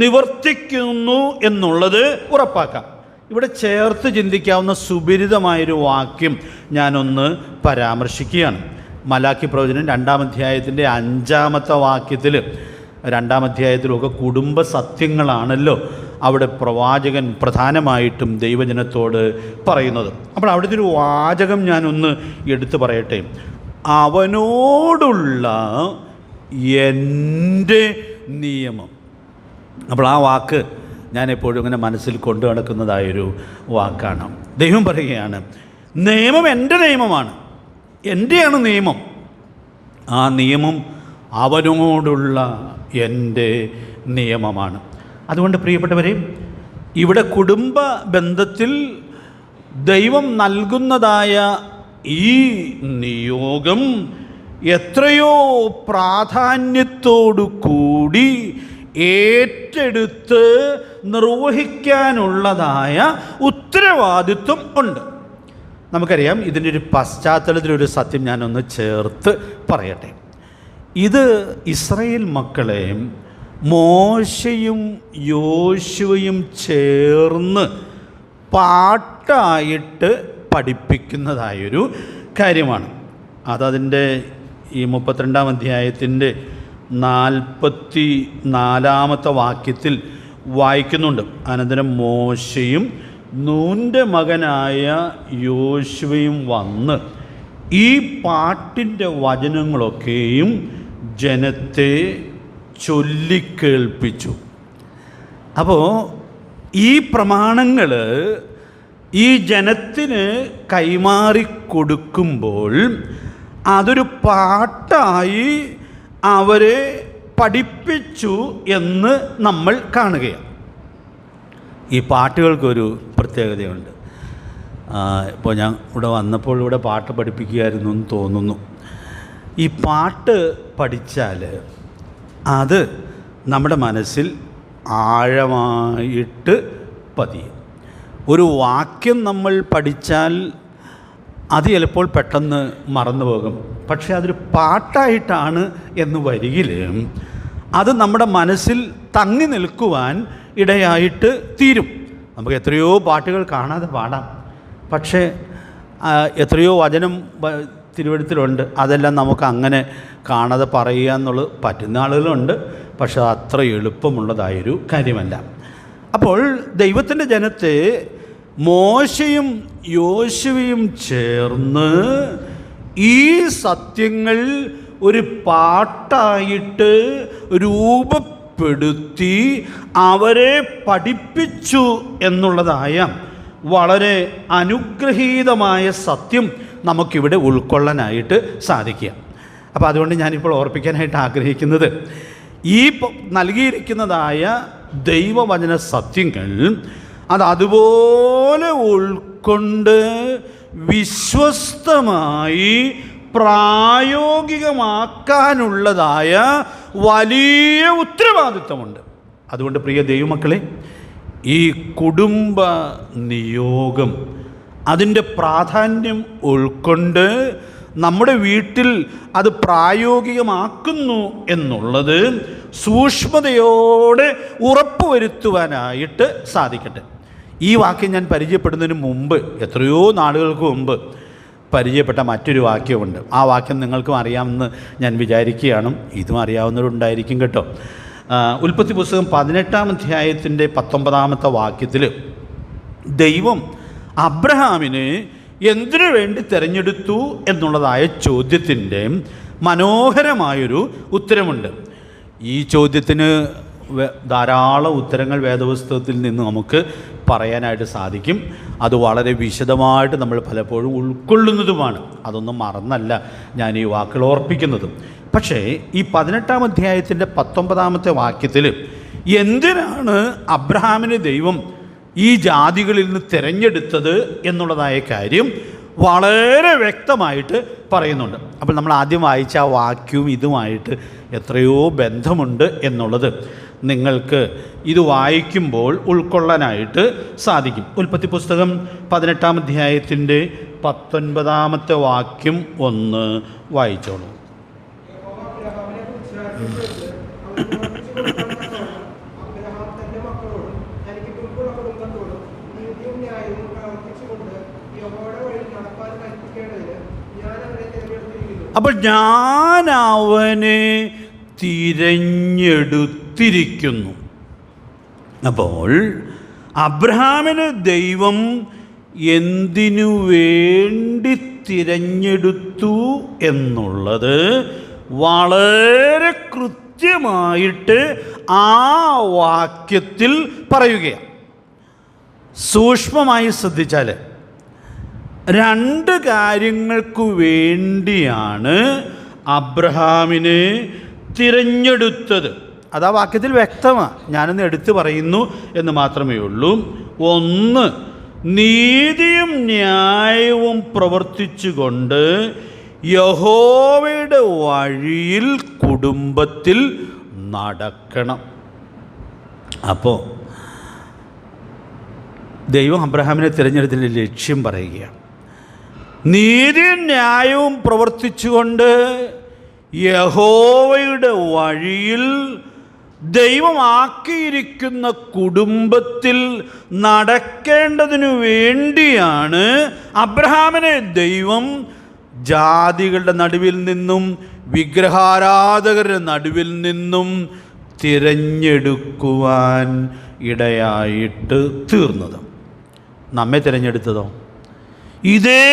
നിവർത്തിക്കുന്നു എന്നുള്ളത് ഉറപ്പാക്കാം. ഇവിടെ ചേർത്ത് ചിന്തിക്കാവുന്ന സുപരിതമായൊരു വാക്യം ഞാനൊന്ന് പരാമർശിക്കുകയാണ്. മലാക്കി പ്രവചനം 2-ാം അധ്യായത്തിൻ്റെ 5-ാമത്തെ വാക്യത്തിൽ, 2-ാം അധ്യായത്തിലൊക്കെ കുടുംബ സത്യങ്ങളാണല്ലോ അവിടെ പ്രവാചകൻ പ്രധാനമായിട്ടും ദൈവജനത്തോട് പറയുന്നത്. അപ്പോൾ അവിടുത്തെ ഒരു വാചകം ഞാനൊന്ന് എടുത്തു പറയട്ടെ. അവനോടുള്ള എൻ്റെ നിയമം. അപ്പോൾ ആ വാക്ക് ഞാൻ എപ്പോഴും ഇങ്ങനെ മനസ്സിൽ കൊണ്ടു നടക്കുന്നതായൊരു വാക്കാണ്. ദൈവം പറയുകയാണ്, നിയമം എൻ്റെ നിയമമാണ്, എൻ്റെയാണ് നിയമം. ആ നിയമം അവനോടുള്ള എൻ്റെ നിയമമാണ്. അതുകൊണ്ട് പ്രിയപ്പെട്ടവരെ, ഇവിടെ കുടുംബ ബന്ധത്തിൽ ദൈവം നൽകുന്നതായ ഈ നിയോഗം എത്രയോ പ്രാധാന്യത്തോടു കൂടി ഏറ്റെടുത്ത് നിർവഹിക്കാനുള്ളതായ ഉത്തരവാദിത്വം ഉണ്ട്. നമുക്കറിയാം, ഇതിൻ്റെ ഒരു പശ്ചാത്തലത്തിലൊരു സത്യം ഞാനൊന്ന് ചേർത്ത് പറയട്ടെ. ഇത് ഇസ്രായേൽ മക്കളെ മോശയും യോശുവയും ചേർന്ന് പാട്ടായിട്ട് പഠിപ്പിക്കുന്നതായൊരു കാര്യമാണ്. അതതിൻ്റെ ഈ 32-ാം അധ്യായത്തിൻ്റെ 44-ാമത്തെ വാക്യത്തിൽ വായിക്കുന്നുണ്ട്. അനന്തരം മോശയും നൂൻ്റെ മകനായ യോശുവയും വന്ന് ഈ പാട്ടിൻ്റെ വചനങ്ങളൊക്കെയും ജനത്തെ ചൊല്ലിക്കേൾപ്പിച്ചു. അപ്പോൾ ഈ പ്രമാണങ്ങൾ ഈ ജനത്തിന് കൈമാറിക്കൊടുക്കുമ്പോൾ അതൊരു പാട്ടായി അവരെ പഠിപ്പിച്ചു എന്ന് നമ്മൾ കാണുകയാണ്. ഈ പാട്ടുകൾക്കൊരു പ്രത്യേകതയുണ്ട്. ഇപ്പോൾ ഞാൻ ഇവിടെ വന്നപ്പോൾ ഇവിടെ പാട്ട് പഠിപ്പിക്കുകയായിരുന്നു എന്ന് തോന്നുന്നു. ഈ പാട്ട് പഠിച്ചാൽ അത് നമ്മുടെ മനസ്സിൽ ആഴമായിട്ട് പതിയും. ഒരു വാക്യം നമ്മൾ പഠിച്ചാൽ അത് ചിലപ്പോൾ പെട്ടെന്ന് മറന്നു പോകും. പക്ഷേ അതൊരു പാട്ടായിട്ടാണ് എന്ന് വരികിൽ അത് നമ്മുടെ മനസ്സിൽ തങ്ങി നിൽക്കുവാൻ ഇടയായിട്ട് തീരും. നമുക്ക് എത്രയോ പാട്ടുകൾ കാണാതെ പാടാം, പക്ഷേ എത്രയോ വചനം തിരുവഴുത്തിലുണ്ട്, അതെല്ലാം നമുക്ക് അങ്ങനെ കാണാതെ പറയുക എന്നുള്ളത് പറ്റുന്ന ആളുകളുണ്ട്. പക്ഷെ അത്ര എളുപ്പമുള്ളതായൊരു കാര്യമല്ല. അപ്പോൾ ദൈവത്തിൻ്റെ ജനത്തെ മോശയും യോശുവയും ചേർന്ന് ഈ സത്യങ്ങൾ ഒരു പാട്ടായിട്ട് രൂപപ്പെടുത്തി അവരെ പഠിപ്പിച്ചു എന്നുള്ളതായ വളരെ അനുഗ്രഹീതമായ സത്യം നമുക്കിവിടെ ഉൾക്കൊള്ളാനായിട്ട് സാധിക്കുക. അപ്പോൾ അതുകൊണ്ട് ഞാനിപ്പോൾ ഓർപ്പിക്കാനായിട്ട് ആഗ്രഹിക്കുന്നത്, ഈ നൽകിയിരിക്കുന്നതായ ദൈവവചന സത്യങ്ങൾ അതുപോലെ ഉൾക്കൊണ്ട് വിശ്വസ്തമായി പ്രായോഗികമാക്കാനുള്ളതായ വലിയ ഉത്തരവാദിത്വമുണ്ട്. അതുകൊണ്ട് പ്രിയ ദൈവമക്കളെ, ഈ കുടുംബ നിയോഗം അതിൻ്റെ പ്രാധാന്യം ഉൾക്കൊണ്ട് നമ്മുടെ വീട്ടിൽ അത് പ്രായോഗികമാക്കുന്നു എന്നുള്ളത് സൂക്ഷ്മതയോടെ ഉറപ്പുവരുത്തുവാനായിട്ട് സാധിക്കട്ടെ. ഈ വാക്യം ഞാൻ പരിചയപ്പെടുന്നതിന് മുമ്പ്, എത്രയോ നാളുകൾക്ക് മുമ്പ് പരിചയപ്പെട്ട മറ്റൊരു വാക്യമുണ്ട്. ആ വാക്യം നിങ്ങൾക്കും അറിയാമെന്ന് ഞാൻ വിചാരിക്കുകയാണ്. ഇതും അറിയാവുന്നവരുണ്ടായിരിക്കും കേട്ടോ. ഉൽപ്പത്തി പുസ്തകം 18-ാം അധ്യായത്തിൻ്റെ 19-ാമത്തെ വാക്യത്തിൽ ദൈവം അബ്രഹാമിനെ എന്തിനു വേണ്ടി തിരഞ്ഞെടുത്തു എന്നുള്ളതായ ചോദ്യത്തിൻ്റെ മനോഹരമായൊരു ഉത്തരമുണ്ട്. ഈ ചോദ്യത്തിന് ധാരാളം ഉത്തരങ്ങൾ വേദപുസ്തകത്തിൽ നിന്ന് നമുക്ക് പറയാനായിട്ട് സാധിക്കും. അത് വളരെ വിശദമായിട്ട് നമ്മൾ പലപ്പോഴും ഉൾക്കൊള്ളുന്നതുമാണ്. അതൊന്നും മറന്നല്ല ഞാൻ ഈ വാക്കുകൾ ഓർപ്പിക്കുന്നത്. പക്ഷേ ഈ 18-ാം അധ്യായത്തിൻ്റെ 19-ാമത്തെ വാക്യത്തിൽ എന്തിനാണ് അബ്രഹാമിനെ ദൈവം ഈ ജാതികളിൽ നിന്ന് തിരഞ്ഞെടുത്തത് എന്നുള്ളതായ കാര്യം വളരെ വ്യക്തമായിട്ട് പറയുന്നുണ്ട്. അപ്പോൾ നമ്മൾ ആദ്യം വായിച്ച ആ വാക്യവും ഇതുമായിട്ട് എത്രയോ ബന്ധമുണ്ട് എന്നുള്ളത് നിങ്ങൾക്ക് ഇത് വായിക്കുമ്പോൾ ഉൾക്കൊള്ളാനായിട്ട് സാധിക്കും. ഉൽപ്പത്തി പുസ്തകം 18-ാം അധ്യായത്തിൻ്റെ 19-ാമത്തെ വാക്യം ഒന്ന് വായിച്ചോളൂ. അപ്പോൾ ഞാൻ അവനെ തിരഞ്ഞെടുത്തിരിക്കുന്നു. അപ്പോൾ അബ്രഹാമിന് ദൈവം എന്തിനു വേണ്ടി തിരഞ്ഞെടുത്തു എന്നുള്ളത് വളരെ കൃത്യമായിട്ട് ആ വാക്യത്തിൽ പറയുകയാണ്. സൂക്ഷ്മമായി ശ്രദ്ധിച്ചാൽ രണ്ട് കാര്യങ്ങൾക്കു വേണ്ടിയാണ് അബ്രഹാമിനെ തിരഞ്ഞെടുത്തത്. അത് ആ വാക്യത്തിൽ വ്യക്തമാണ്. ഞാനൊന്ന് എടുത്തു പറയുന്നു എന്ന് മാത്രമേ ഉള്ളൂ. ഒന്ന്, നീതിയും ന്യായവും പ്രവർത്തിച്ചുകൊണ്ട് യഹോവയുടെ വഴിയിൽ കുടുംബത്തിൽ നടക്കണം. അപ്പോൾ ദൈവം അബ്രഹാമിനെ തിരഞ്ഞെടുത്തതിൻ്റെ ലക്ഷ്യം പറയുകയാണ്. നീതിയും ന്യായവും പ്രവർത്തിച്ചുകൊണ്ട് യഹോവയുടെ വഴിയിൽ ദൈവമാക്കിയിരിക്കുന്ന കുടുംബത്തിൽ നടക്കേണ്ടതിനു വേണ്ടിയാണ് അബ്രഹാമിനെ ദൈവം ജാതികളുടെ നടുവിൽ നിന്നും വിഗ്രഹാരാധകരുടെ നടുവിൽ നിന്നും തിരഞ്ഞെടുക്കുവാൻ ഇടയായിട്ട് തീർന്നത്. നമ്മെ തിരഞ്ഞെടുത്തതോ ഇതേ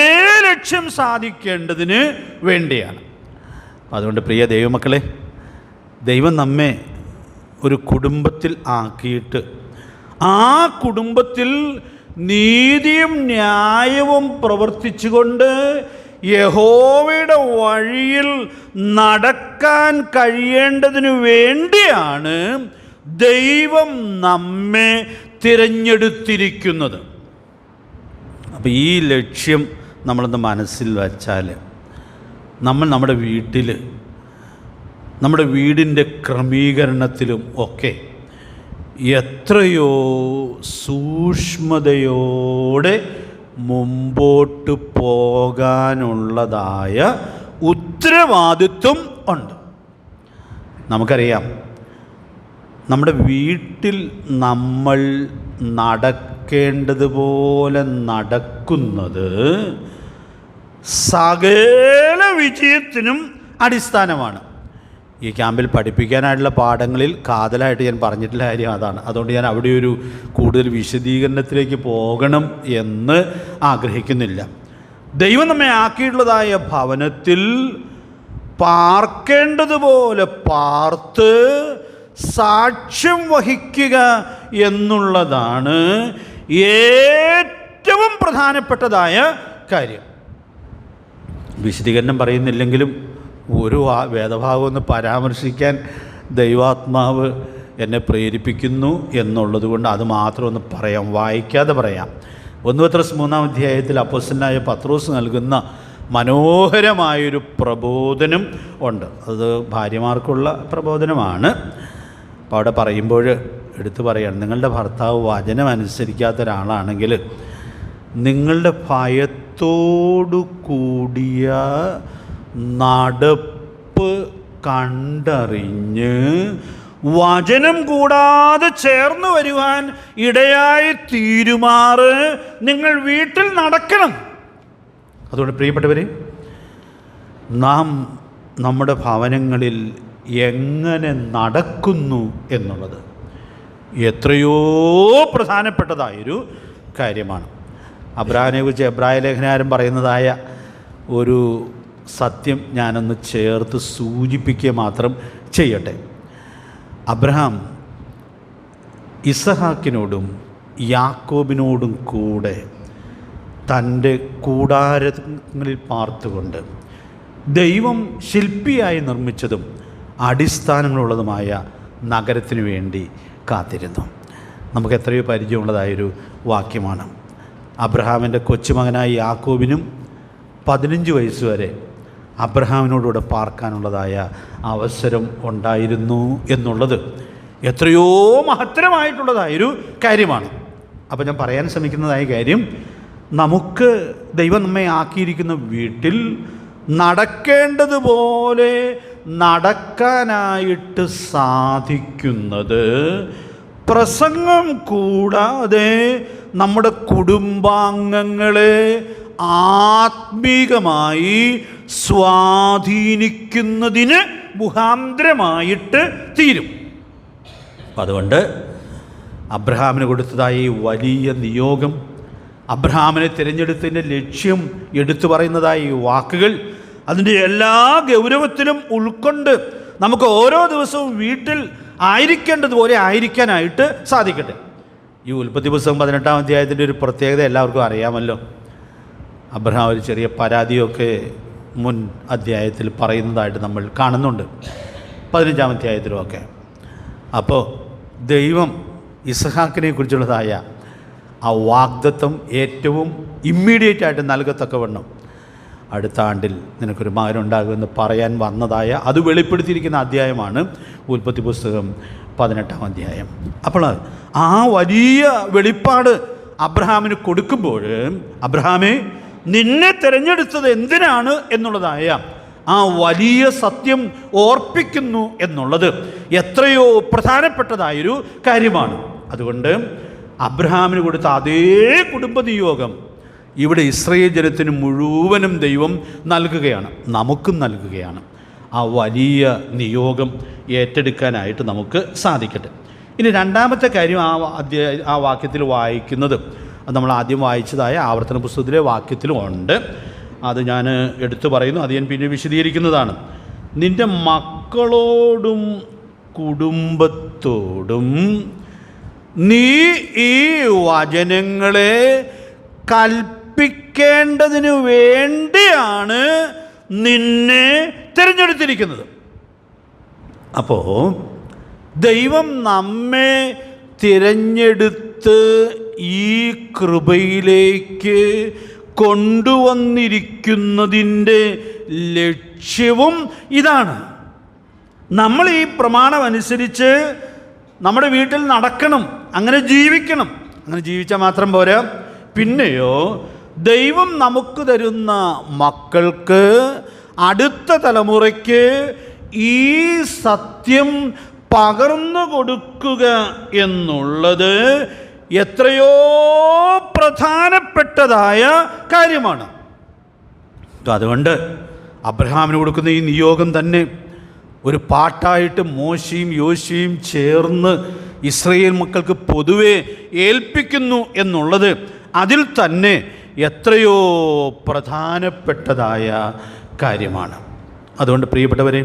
ലക്ഷ്യം സാധിക്കേണ്ടതിന് വേണ്ടിയാണ്. അതുകൊണ്ട് പ്രിയ ദൈവമക്കളെ, ദൈവം നമ്മെ ഒരു കുടുംബത്തിൽ ആക്കിയിട്ട് ആ കുടുംബത്തിൽ നീതിയും ന്യായവും പ്രവർത്തിച്ചുകൊണ്ട് യഹോവയുടെ വഴിയിൽ നടക്കാൻ കഴിയേണ്ടതിനു വേണ്ടിയാണ് ദൈവം നമ്മെ തിരഞ്ഞെടുത്തിരിക്കുന്നത്. അപ്പോൾ ഈ ലക്ഷ്യം നമ്മളൊന്ന് മനസ്സിൽ വച്ചാൽ നമ്മൾ നമ്മുടെ വീട്ടിൽ, നമ്മുടെ വീടിൻ്റെ ക്രമീകരണത്തിലും ഒക്കെ എത്രയോ സൂക്ഷ്മതയോടെ മുമ്പോട്ട് പോകാനുള്ളതായ ഉത്തരവാദിത്വം ഉണ്ട്. നമുക്കറിയാം, നമ്മുടെ വീട്ടിൽ നമ്മൾ നടക്കേണ്ടതുപോലെ നടക്കുന്നത് സകല വിജയത്തിനും അടിസ്ഥാനമാണ്. ഈ ക്യാമ്പിൽ പഠിപ്പിക്കാനായിട്ടുള്ള പാഠങ്ങളിൽ കാതലായിട്ട് ഞാൻ പറഞ്ഞിട്ടുള്ള കാര്യം അതാണ്. അതുകൊണ്ട് ഞാൻ അവിടെ ഒരു കൂടുതൽ വിശദീകരണത്തിലേക്ക് പോകണം എന്ന് ആഗ്രഹിക്കുന്നില്ല. ദൈവം നമ്മെ ആക്കിയിട്ടുള്ളതായ ഭവനത്തിൽ പാർക്കേണ്ടതുപോലെ പാർത്ത് സാക്ഷ്യം വഹിക്കുക എന്നുള്ളതാണ് ഏറ്റവും പ്രധാനപ്പെട്ടതായ കാര്യം. വിശദീകരണം പറയുന്നില്ലെങ്കിലും ഒരു വേദഭാഗം ഒന്ന് പരാമർശിക്കാൻ ദൈവാത്മാവ് എന്നെ പ്രേരിപ്പിക്കുന്നു എന്നുള്ളത് കൊണ്ട് അത് മാത്രം ഒന്ന് പറയാം, വായിക്കാതെ പറയാം. 1 പത്രോസ് 3-ാം അധ്യായത്തിൽ അപ്പോസ്തലനായ പത്രോസ് നൽകുന്ന മനോഹരമായൊരു പ്രബോധനം ഉണ്ട്. അത് ഭാര്യമാർക്കുള്ള പ്രബോധനമാണ്. അപ്പോൾ അവിടെ പറയുമ്പോൾ എടുത്തു പറയാണ്, നിങ്ങളുടെ ഭർത്താവ് വചനം അനുസരിക്കാത്ത ഒരാളാണെങ്കിൽ നിങ്ങളുടെ ഭയത്തോടു കൂടിയ നടപ്പ് കണ്ടറിഞ്ഞ് വചനം കൂടാതെ ചേർന്ന് വരുവാൻ ഇടയായി തീരുമാറ് നിങ്ങൾ വീട്ടിൽ നടക്കണം. അതുകൊണ്ട് പ്രിയപ്പെട്ടവരെ, നാം നമ്മുടെ ഭവനങ്ങളിൽ എങ്ങനെ നടക്കുന്നു എന്നുള്ളത് എത്രയോ പ്രധാനപ്പെട്ടതായൊരു കാര്യമാണ്. അബ്രഹാമിനെ കുറിച്ച് എബ്രായ ലേഖനകാരൻ പറയുന്നതായ ഒരു സത്യം ഞാനൊന്ന് ചേർത്ത് സൂചിപ്പിക്കുക മാത്രം ചെയ്യട്ടെ. അബ്രഹാം ഇസഹാക്കിനോടും യാക്കോബിനോടും കൂടെ തൻ്റെ കൂടാരങ്ങളിൽ പാർത്തുകൊണ്ട് ദൈവം ശില്പിയായി നിർമ്മിച്ചതും അടിസ്ഥാനങ്ങളുള്ളതുമായ നഗരത്തിനു വേണ്ടി കാത്തിരുന്നു. നമുക്ക് എത്രയോ പരിചയമുള്ളതായൊരു വാക്യമാണ്. അബ്രഹാമിൻ്റെ കൊച്ചുമകനായ യാക്കോബിനും 15 വയസ്സ് വരെ അബ്രഹാമിനോടുകൂടെ പാർക്കാനുള്ളതായ അവസരം ഉണ്ടായിരുന്നു എന്നുള്ളത് എത്രയോ മഹത്തരമായിട്ടുള്ളതായൊരു കാര്യമാണ്. അപ്പോൾ ഞാൻ പറയാൻ ശ്രമിക്കുന്നതായ കാര്യം, നമുക്ക് ദൈവം നമ്മെ ആക്കിയിരിക്കുന്ന വീട്ടിൽ നടക്കേണ്ടതുപോലെ നടക്കാനായിട്ട് സാധിക്കുന്നത് പ്രസംഗം കൂടാതെ നമ്മുടെ കുടുംബാംഗങ്ങളെ ആത്മീകമായി സ്വാധീനിക്കുന്നതിന് മുഖാന്തരമായിട്ട് തീരും. അതുകൊണ്ട് അബ്രഹാമിന് കൊടുത്തതായി വലിയ നിയോഗം, അബ്രഹാമിനെ തിരഞ്ഞെടുത്തതിൻ്റെ ലക്ഷ്യം എടുത്തു പറയുന്നതായി വാക്കുകൾ, അതിൻ്റെ എല്ലാ ഗൗരവത്തിലും ഉൾക്കൊണ്ട് നമുക്ക് ഓരോ ദിവസവും വീട്ടിൽ ആയിരിക്കേണ്ടതുപോലെ ആയിരിക്കാനായിട്ട് സാധിക്കട്ടെ. ഈ ഉൽപ്പത്തി പുസ്തകം 18-ാം അധ്യായത്തിൻ്റെ ഒരു പ്രത്യേകത എല്ലാവർക്കും അറിയാമല്ലോ. അബ്രഹാം ഒരു ചെറിയ പരാതിയൊക്കെ മുൻ അധ്യായത്തിൽ പറയുന്നതായിട്ട് നമ്മൾ കാണുന്നുണ്ട്, 15-ാം അധ്യായത്തിലുമൊക്കെ. അപ്പോൾ ദൈവം ഇസ്ഹാക്കിനെ കുറിച്ചുള്ളതായ ആ വാഗ്ദത്തം ഏറ്റവും ഇമ്മീഡിയറ്റായിട്ട് നൽകത്തക്കവണ്ണം അടുത്ത ആണ്ടിൽ നിനക്കൊരു മകനുണ്ടാകുമെന്ന് പറയാൻ വന്നതായ അത് വെളിപ്പെടുത്തിയിരിക്കുന്ന അധ്യായമാണ് ഉൽപ്പത്തി പുസ്തകം 18-ാം അധ്യായം. അപ്പോൾ ആ വലിയ വെളിപ്പാട് അബ്രഹാമിന് കൊടുക്കുമ്പോൾ, അബ്രഹാമേ നിന്നെ തിരഞ്ഞെടുത്തത് എന്തിനാണ് എന്നുള്ളതായ ആ വലിയ സത്യം ഓർപ്പിക്കുന്നു എന്നുള്ളത് എത്രയോ പ്രധാനപ്പെട്ടതായൊരു കാര്യമാണ്. അതുകൊണ്ട് അബ്രഹാമിന് കൊടുത്ത അതേ കുടുംബ നിയോഗം ഇവിടെ ഇസ്രായേൽ ജനത്തിന് മുഴുവനും ദൈവം നൽകുകയാണ്, നമുക്കും നൽകുകയാണ്. ആ വലിയ നിയോഗം ഏറ്റെടുക്കാനായിട്ട് നമുക്ക് സാധിക്കട്ടെ. ഇനി രണ്ടാമത്തെ കാര്യം ആ വാക്യത്തിൽ വായിക്കുന്നത്, അത് നമ്മൾ ആദ്യം വായിച്ചതായ ആവർത്തന പുസ്തകത്തിലെ വാക്യത്തിലും ഉണ്ട്. അത് ഞാൻ എടുത്തു പറയുന്നു, അത് ഞാൻ പിന്നെ വിശദീകരിക്കുന്നതാണ്. നിൻ്റെ മക്കളോടും കുടുംബത്തോടും നീ ഈ വചനങ്ങളെ കൽപ്പിക്കേണ്ടതിനു വേണ്ടിയാണ് നിന്നെ തിരഞ്ഞെടുത്തിരിക്കുന്നത്. അപ്പോൾ ദൈവം നമ്മെ തിരഞ്ഞെടുത്ത് ഈ കൃപയിലേക്ക് കൊണ്ടുവന്നിരിക്കുന്നതിൻ്റെ ലക്ഷ്യവും ഇതാണ്. നമ്മൾ ഈ പ്രമാണം അനുസരിച്ച് നമ്മുടെ വീട്ടിൽ നടക്കണം, അങ്ങനെ ജീവിക്കണം. അങ്ങനെ ജീവിച്ചാൽ മാത്രം പോരാ, പിന്നെയോ ദൈവം നമുക്ക് തരുന്ന മക്കൾക്ക്, അടുത്ത തലമുറയ്ക്ക് ഈ സത്യം പകർന്നു കൊടുക്കുക എന്നുള്ളത് എത്രയോ പ്രധാനപ്പെട്ടതായ കാര്യമാണ്. അതുകൊണ്ട് അബ്രഹാമിന് കൊടുക്കുന്ന ഈ നിയോഗം തന്നെ ഒരു പാട്ടായിട്ട് മോശയും യോശുവയും ചേർന്ന് ഇസ്രായേൽ മക്കൾക്ക് പൊതുവെ ഏൽപ്പിക്കുന്നു എന്നുള്ളത് അതിൽ തന്നെ എത്രയോ പ്രധാനപ്പെട്ടതായ കാര്യമാണ്. അതുകൊണ്ട് പ്രിയപ്പെട്ടവരെ,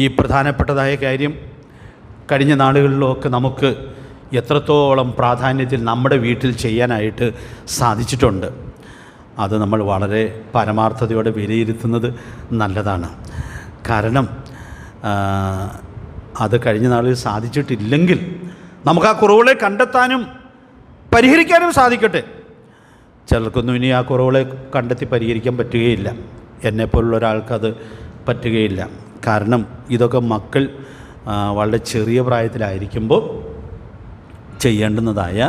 ഈ പ്രധാനപ്പെട്ടതായ കാര്യം കഴിഞ്ഞ നാളുകളിലൊക്കെ നമുക്ക് എത്രത്തോളം പ്രാധാന്യത്തിൽ നമ്മുടെ വീട്ടിൽ ചെയ്യാനായിട്ട് സാധിച്ചിട്ടുണ്ട്. അത് നമ്മൾ വളരെ പരമാർത്ഥതയോടെ വിലയിരുത്തുന്നത് നല്ലതാണ്. കാരണം അത് കഴിഞ്ഞ നാളിൽ സാധിച്ചിട്ടില്ലെങ്കിൽ നമുക്ക് ആ കുറവുകളെ കണ്ടെത്താനും പരിഹരിക്കാനും സാധിക്കട്ടെ. ചിലർക്കൊന്നും ഇനി ആ കുറവുകളെ കണ്ടെത്തി പരിഹരിക്കാൻ പറ്റുകയില്ല. എന്നെപ്പോലുള്ള ഒരാൾക്കത് പറ്റുകയില്ല. കാരണം ഇതൊക്കെ മക്കൾ വളരെ ചെറിയ പ്രായത്തിലായിരിക്കുമ്പോൾ ചെയ്യേണ്ടുന്നതായ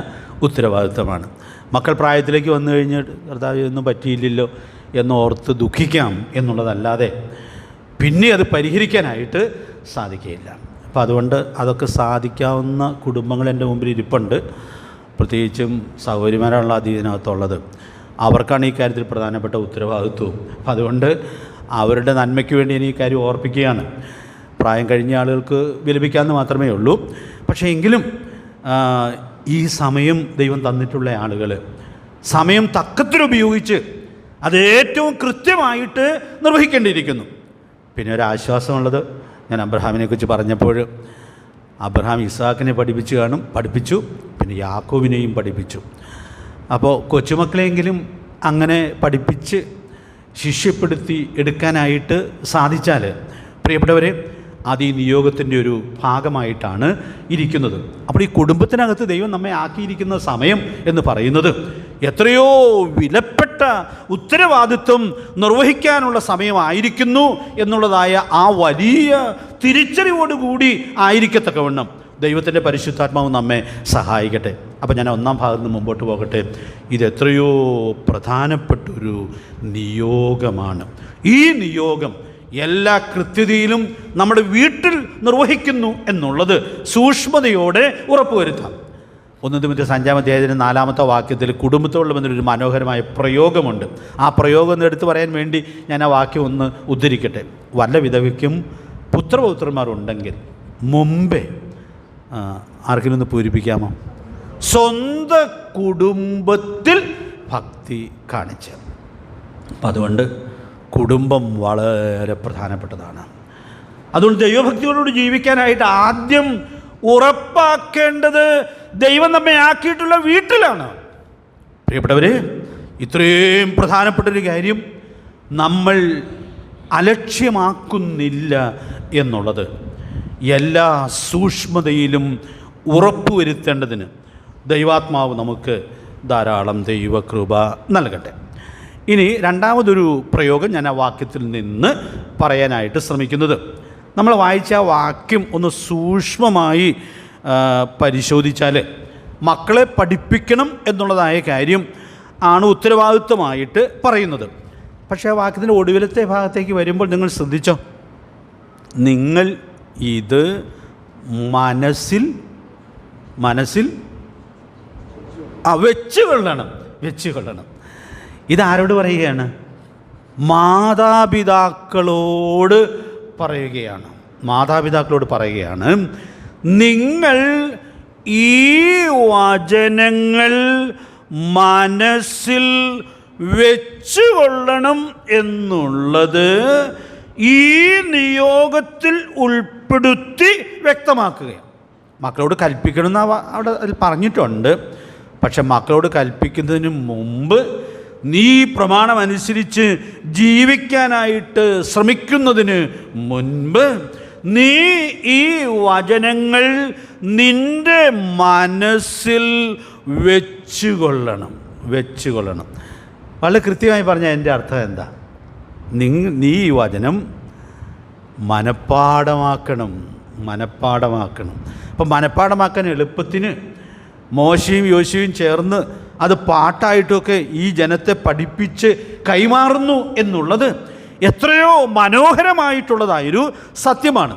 ഉത്തരവാദിത്തമാണ്. മക്കൾ പ്രായത്തിലേക്ക് വന്നു കഴിഞ്ഞിട്ട് കർത്താവ് ഒന്നും പറ്റിയില്ലല്ലോ എന്നോർത്ത് ദുഃഖിക്കാം എന്നുള്ളതല്ലാതെ പിന്നെ അത് പരിഹരിക്കാനായിട്ട് സാധിക്കുകയില്ല. അപ്പം അതുകൊണ്ട് അതൊക്കെ സാധിക്കാവുന്ന കുടുംബങ്ങൾ എൻ്റെ മുമ്പിൽ ഇരിപ്പുണ്ട്. പ്രത്യേകിച്ചും സഹോദരിമാരാണല്ലോ ഇതിനകത്തുള്ളത്. അവർക്കാണ് ഈ കാര്യത്തിൽ പ്രധാനപ്പെട്ട ഉത്തരവാദിത്വവും. അപ്പം അതുകൊണ്ട് അവരുടെ നന്മയ്ക്ക് വേണ്ടി ഞാൻ ഈ കാര്യം ഓർപ്പിക്കുകയാണ്. പ്രായം കഴിഞ്ഞ ആളുകൾക്ക് വിലപിക്കാമെന്ന് മാത്രമേ ഉള്ളൂ. പക്ഷേ എങ്കിലും ഈ സമയം ദൈവം തന്നിട്ടുള്ള ആളുകൾ സമയം തക്കത്തിലുപയോഗിച്ച് അത് ഏറ്റവും കൃത്യമായിട്ട് നിർവഹിക്കേണ്ടിയിരിക്കുന്നു. പിന്നെ ഒരാശ്വാസമുള്ളത്, ഞാൻ അബ്രഹാമിനെക്കുറിച്ച് പറഞ്ഞപ്പോൾ അബ്രഹാം ഇസാക്കിനെ പഠിപ്പിച്ചു, പിന്നെ യാക്കോബിനെയും പഠിപ്പിച്ചു. അപ്പോൾ കൊച്ചുമക്കളെങ്കിലും അങ്ങനെ പഠിപ്പിച്ച് ശിഷ്യപ്പെടുത്തി എടുക്കാനായിട്ട് സാധിച്ചാൽ, പ്രിയപ്പെട്ടവരെ, അത് ഈ നിയോഗത്തിൻ്റെ ഒരു ഭാഗമായിട്ടാണ് ഇരിക്കുന്നത്. അപ്പോൾ ഈ കുടുംബത്തിനകത്ത് ദൈവം നമ്മെ ആക്കിയിരിക്കുന്ന സമയം എന്ന് പറയുന്നത് എത്രയോ വിലപ്പെട്ട ഉത്തരവാദിത്വം നിർവഹിക്കാനുള്ള സമയമായിരിക്കുന്നു എന്നുള്ളതായ ആ വലിയ തിരിച്ചറിവോടുകൂടി ആയിരിക്കത്തക്കവണ്ണം ദൈവത്തിൻ്റെ പരിശുദ്ധാത്മാവ് നമ്മെ സഹായിക്കട്ടെ. അപ്പോൾ ഞാൻ ഒന്നാം ഭാഗത്ത് നിന്ന് മുമ്പോട്ട് പോകട്ടെ. ഇതെത്രയോ പ്രധാനപ്പെട്ടൊരു നിയോഗമാണ്. ഈ നിയോഗം എല്ലാ കൃത്യതയിലും നമ്മുടെ വീട്ടിൽ നിർവഹിക്കുന്നു എന്നുള്ളത് സൂക്ഷ്മതയോടെ ഉറപ്പുവരുത്താം. 1 തിമോഥെയോസ് 5-ാം അധ്യായത്തിൻ്റെ 4-ാമത്തെ വാക്യത്തിൽ കുടുംബത്തോട് ബന്ധപ്പെട്ടൊരു മനോഹരമായ പ്രയോഗമുണ്ട്. ആ പ്രയോഗം ഒന്ന് എടുത്തു പറയാൻ വേണ്ടി ഞാൻ ആ വാക്യം ഒന്ന് ഉദ്ധരിക്കട്ടെ. വല്ല വിധവയ്ക്കും പുത്രപൗത്രന്മാരുണ്ടെങ്കിൽ മുമ്പേ ആർക്കെങ്കിലും ഒന്ന് പൂരിപ്പിക്കാമോ? സ്വന്തം കുടുംബത്തിൽ ഭക്തി കാണിച്ച്. അപ്പം അതുകൊണ്ട് കുടുംബം വളരെ പ്രധാനപ്പെട്ടതാണ്. അതുകൊണ്ട് ദൈവഭക്തിയോടുകൂടി ജീവിക്കാനായിട്ട് ആദ്യം ഉറപ്പാക്കേണ്ടത് ദൈവം നമ്മെ ആക്കിയിട്ടുള്ള വീട്ടിലാണ്. പ്രിയപ്പെട്ടവരെ, ഇത്രയും പ്രധാനപ്പെട്ടൊരു കാര്യം നമ്മൾ അലക്ഷ്യമാക്കുന്നില്ല എന്നുള്ളത് എല്ലാ സൂക്ഷ്മതയിലും ഉറപ്പുവരുത്തേണ്ടതിന് ദൈവാത്മാവ് നമുക്ക് ധാരാളം ദൈവകൃപ നൽകട്ടെ. ഇനി രണ്ടാമതൊരു പ്രയോഗം ഞാൻ ആ വാക്യത്തിൽ നിന്ന് പറയാനായിട്ട് ശ്രമിക്കുന്നത്, നമ്മൾ വായിച്ച ആ വാക്യം ഒന്ന് സൂക്ഷ്മമായി പരിശോധിച്ചാൽ മക്കളെ പഠിപ്പിക്കണം എന്നുള്ളതായ കാര്യം ആണ് ഉത്തരവാദിത്വമായിട്ട് പറയുന്നത്. പക്ഷേ ആ വാക്യത്തിൻ്റെ ഒടുവിലത്തെ ഭാഗത്തേക്ക് വരുമ്പോൾ നിങ്ങൾ ശ്രദ്ധിച്ചോ, നിങ്ങൾ ഇത് മനസ്സിൽ വെച്ച് കൊള്ളണം. ഇതാരോട് പറയുകയാണ്? മാതാപിതാക്കളോട് പറയുകയാണ്. നിങ്ങൾ ഈ വചനങ്ങൾ മനസ്സിൽ വെച്ചുകൊള്ളണം എന്നുള്ളത് ഈ നിയോഗത്തിൽ ഉൾപ്പെടുത്തി വ്യക്തമാക്കുകയാണ്. മക്കളോട് കൽപ്പിക്കണമെന്ന് അവിടെ അതിൽ പറഞ്ഞിട്ടുണ്ട്. പക്ഷെ മക്കളോട് കൽപ്പിക്കുന്നതിന് മുമ്പ് നീ പ്രമാണം അനുസരിച്ച് ജീവിക്കാനായിട്ട് ശ്രമിക്കുന്നതിന് മുൻപ് നീ ഈ വചനങ്ങൾ നിൻ്റെ മനസ്സിൽ വെച്ചുകൊള്ളണം. വളരെ കൃത്യമായി പറഞ്ഞാൽ എൻ്റെ അർത്ഥം എന്താ? നീ ഈ വചനം മനഃപ്പാഠമാക്കണം. അപ്പം മനഃപ്പാഠമാക്കാൻ എളുപ്പത്തിന് മോശയും യോശുവയും ചേർന്ന് അത് പാട്ടായിട്ടൊക്കെ ഈ ജനത്തെ പഠിപ്പിച്ച് കൈമാറുന്നു എന്നുള്ളത് എത്രയോ മനോഹരമായിട്ടുള്ളതായൊരു സത്യമാണ്.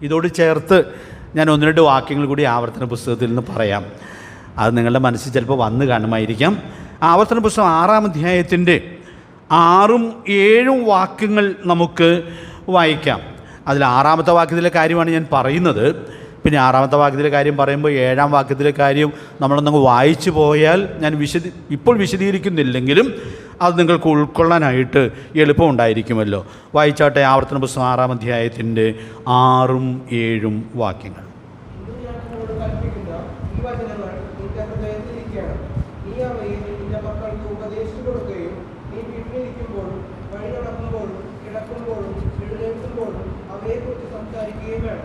ഇതോട് ചേർത്ത് ഞാൻ 1-2 വാക്യങ്ങൾ കൂടി ആവർത്തന പുസ്തകത്തിൽ നിന്ന് പറയാം. അത് നിങ്ങളുടെ മനസ്സിൽ ചിലപ്പോൾ വന്ന് കാണുമായിരിക്കാം. ആവർത്തന പുസ്തകം 6-ാം അധ്യായത്തിൻ്റെ 6ഉം 7ഉം വാക്യങ്ങൾ നമുക്ക് വായിക്കാം. അതിൽ 6-ാമത്തെ വാക്യത്തിലെ കാര്യമാണ് ഞാൻ പറയുന്നത്. പിന്നെ 6-ാമത്തെ വാക്യത്തിലെ കാര്യം പറയുമ്പോൾ 7-ാം വാക്യത്തിലെ കാര്യം നമ്മളൊന്നങ്ങ് വായിച്ചു പോയാൽ ഞാൻ ഇപ്പോൾ വിശദീകരിക്കുന്നില്ലെങ്കിലും അത് നിങ്ങൾക്ക് ഉൾക്കൊള്ളാനായിട്ട് എളുപ്പമുണ്ടായിരിക്കുമല്ലോ. വായിച്ചാട്ടെ, ആവർത്തന പുസ്തകം 6-ാം അധ്യായത്തിൻ്റെ 6ഉം 7ഉം വാക്യങ്ങൾ.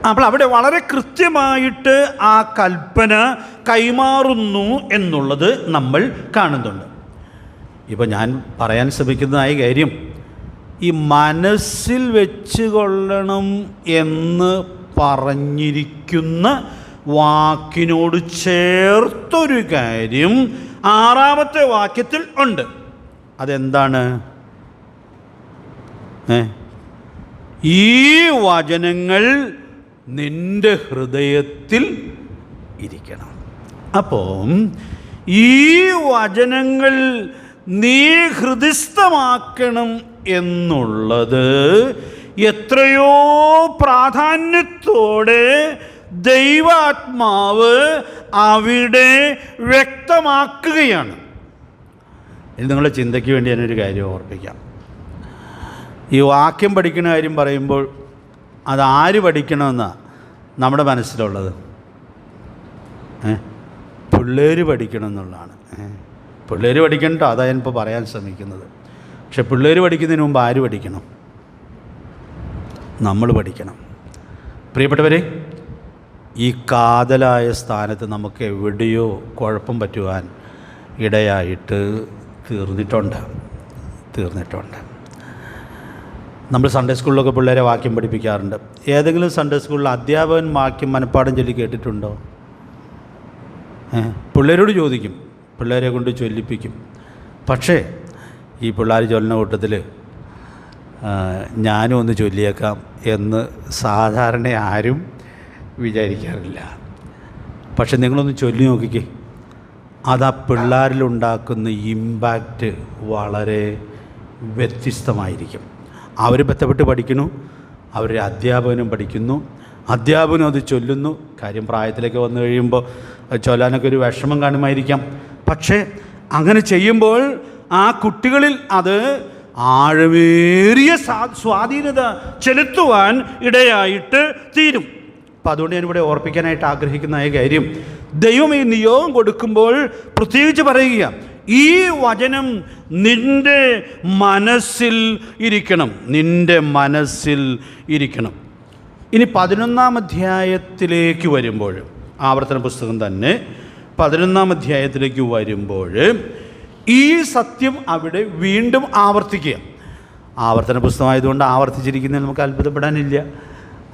അപ്പോൾ അവിടെ വളരെ കൃത്യമായിട്ട് ആ കൽപ്പന കൈമാറുന്നു എന്നുള്ളത് നമ്മൾ കാണുന്നുണ്ട്. ഇപ്പോൾ ഞാൻ പറയാൻ ശ്രമിക്കുന്നതായ കാര്യം, ഈ മനസ്സിൽ വെച്ച് കൊള്ളണം എന്ന് പറഞ്ഞിരിക്കുന്ന വാക്കിനോട് ചേർത്തൊരു കാര്യം 6-ാമത്തെ വാക്യത്തിൽ ഉണ്ട്. അതെന്താണ്? ഈ വചനങ്ങൾ നിൻ്റെ ഹൃദയത്തിൽ ഇരിക്കണം. അപ്പോൾ ഈ വചനങ്ങൾ നീ ഹൃദിസ്ഥമാക്കണം എന്നുള്ളത് എത്രയോ പ്രാധാന്യത്തോടെ ദൈവാത്മാവ് അവിടെ വ്യക്തമാക്കുകയാണ്. ഇനി നിങ്ങളുടെ ചിന്തയ്ക്ക് വേണ്ടി ഞാനൊരു കാര്യം ഓർപ്പിക്കാം. ഈ വാക്യം പഠിക്കുന്ന കാര്യം പറയുമ്പോൾ അതാര് പഠിക്കണമെന്നാണ് നമ്മുടെ മനസ്സിലുള്ളത്? പിള്ളേർ പഠിക്കണം എന്നുള്ളതാണ്. പിള്ളേർ പഠിക്കണ്ടോ? അതാണ് ഞാനിപ്പോൾ പറയാൻ ശ്രമിക്കുന്നത്. പക്ഷെ പിള്ളേർ പഠിക്കുന്നതിന് മുമ്പ് ആര് പഠിക്കണം? നമ്മൾ പഠിക്കണം. പ്രിയപ്പെട്ടവരെ, ഈ കാതലായ സ്ഥാനത്ത് നമുക്ക് എവിടെയോ കുഴപ്പം പറ്റുവാൻ ഇടയായിട്ട് തീർന്നിട്ടുണ്ട്. നമ്മൾ സൺഡേ സ്കൂളിലൊക്കെ പിള്ളേരെ വാക്യം പഠിപ്പിക്കാറുണ്ട്. ഏതെങ്കിലും സൺഡേ സ്കൂളിൽ അധ്യാപകൻ വാക്യം മനഃപ്പാഠം ചൊല്ലി കേട്ടിട്ടുണ്ടോ? പിള്ളേരോട് ചോദിക്കും, പിള്ളേരെ കൊണ്ട് ചൊല്ലിപ്പിക്കും. പക്ഷേ ഈ പിള്ളേർ ചൊല്ലുന്ന കൂട്ടത്തിൽ ഞാനും ഒന്ന് ചൊല്ലിയേക്കാം എന്ന് സാധാരണ ആരും വിചാരിക്കാറില്ല. പക്ഷെ നിങ്ങളൊന്ന് ചൊല്ലി നോക്കിക്കേ, അത് ആ പിള്ളേരിലുണ്ടാക്കുന്ന ഇമ്പാക്റ്റ് വളരെ വ്യത്യസ്തമായിരിക്കും. അവർ ബന്ധപ്പെട്ട് പഠിക്കുന്നു, അവരുടെ അധ്യാപകനും പഠിക്കുന്നു, അധ്യാപകനും അത് ചൊല്ലുന്നു. കാര്യം പ്രായത്തിലേക്ക് വന്നു കഴിയുമ്പോൾ ചൊല്ലാനൊക്കെ ഒരു വിഷമം കാണുമായിരിക്കാം. പക്ഷേ അങ്ങനെ ചെയ്യുമ്പോൾ ആ കുട്ടികളിൽ അത് ആഴമേറിയ സ്വാധീനത ചെലുത്തുവാൻ ഇടയായിട്ട് തീരും. അപ്പം അതുകൊണ്ട് ഞാനിവിടെ ഓർപ്പിക്കാനായിട്ട് ആഗ്രഹിക്കുന്ന കാര്യം, ദൈവം ഈ നിയോഗം കൊടുക്കുമ്പോൾ പ്രത്യേകിച്ച് പറയുക, ഈ വചനം നിൻ്റെ മനസ്സിൽ ഇരിക്കണം. ഇനി 11-ാം അധ്യായത്തിലേക്ക് വരുമ്പോൾ, ആവർത്തന പുസ്തകം തന്നെ 11-ാം അധ്യായത്തിലേക്ക് വരുമ്പോൾ ഈ സത്യം അവിടെ വീണ്ടും ആവർത്തിക്കുക. ആവർത്തന പുസ്തകമായതുകൊണ്ട് ആവർത്തിച്ചിരിക്കുന്നതിൽ നമുക്ക് അത്ഭുതപ്പെടാനില്ല.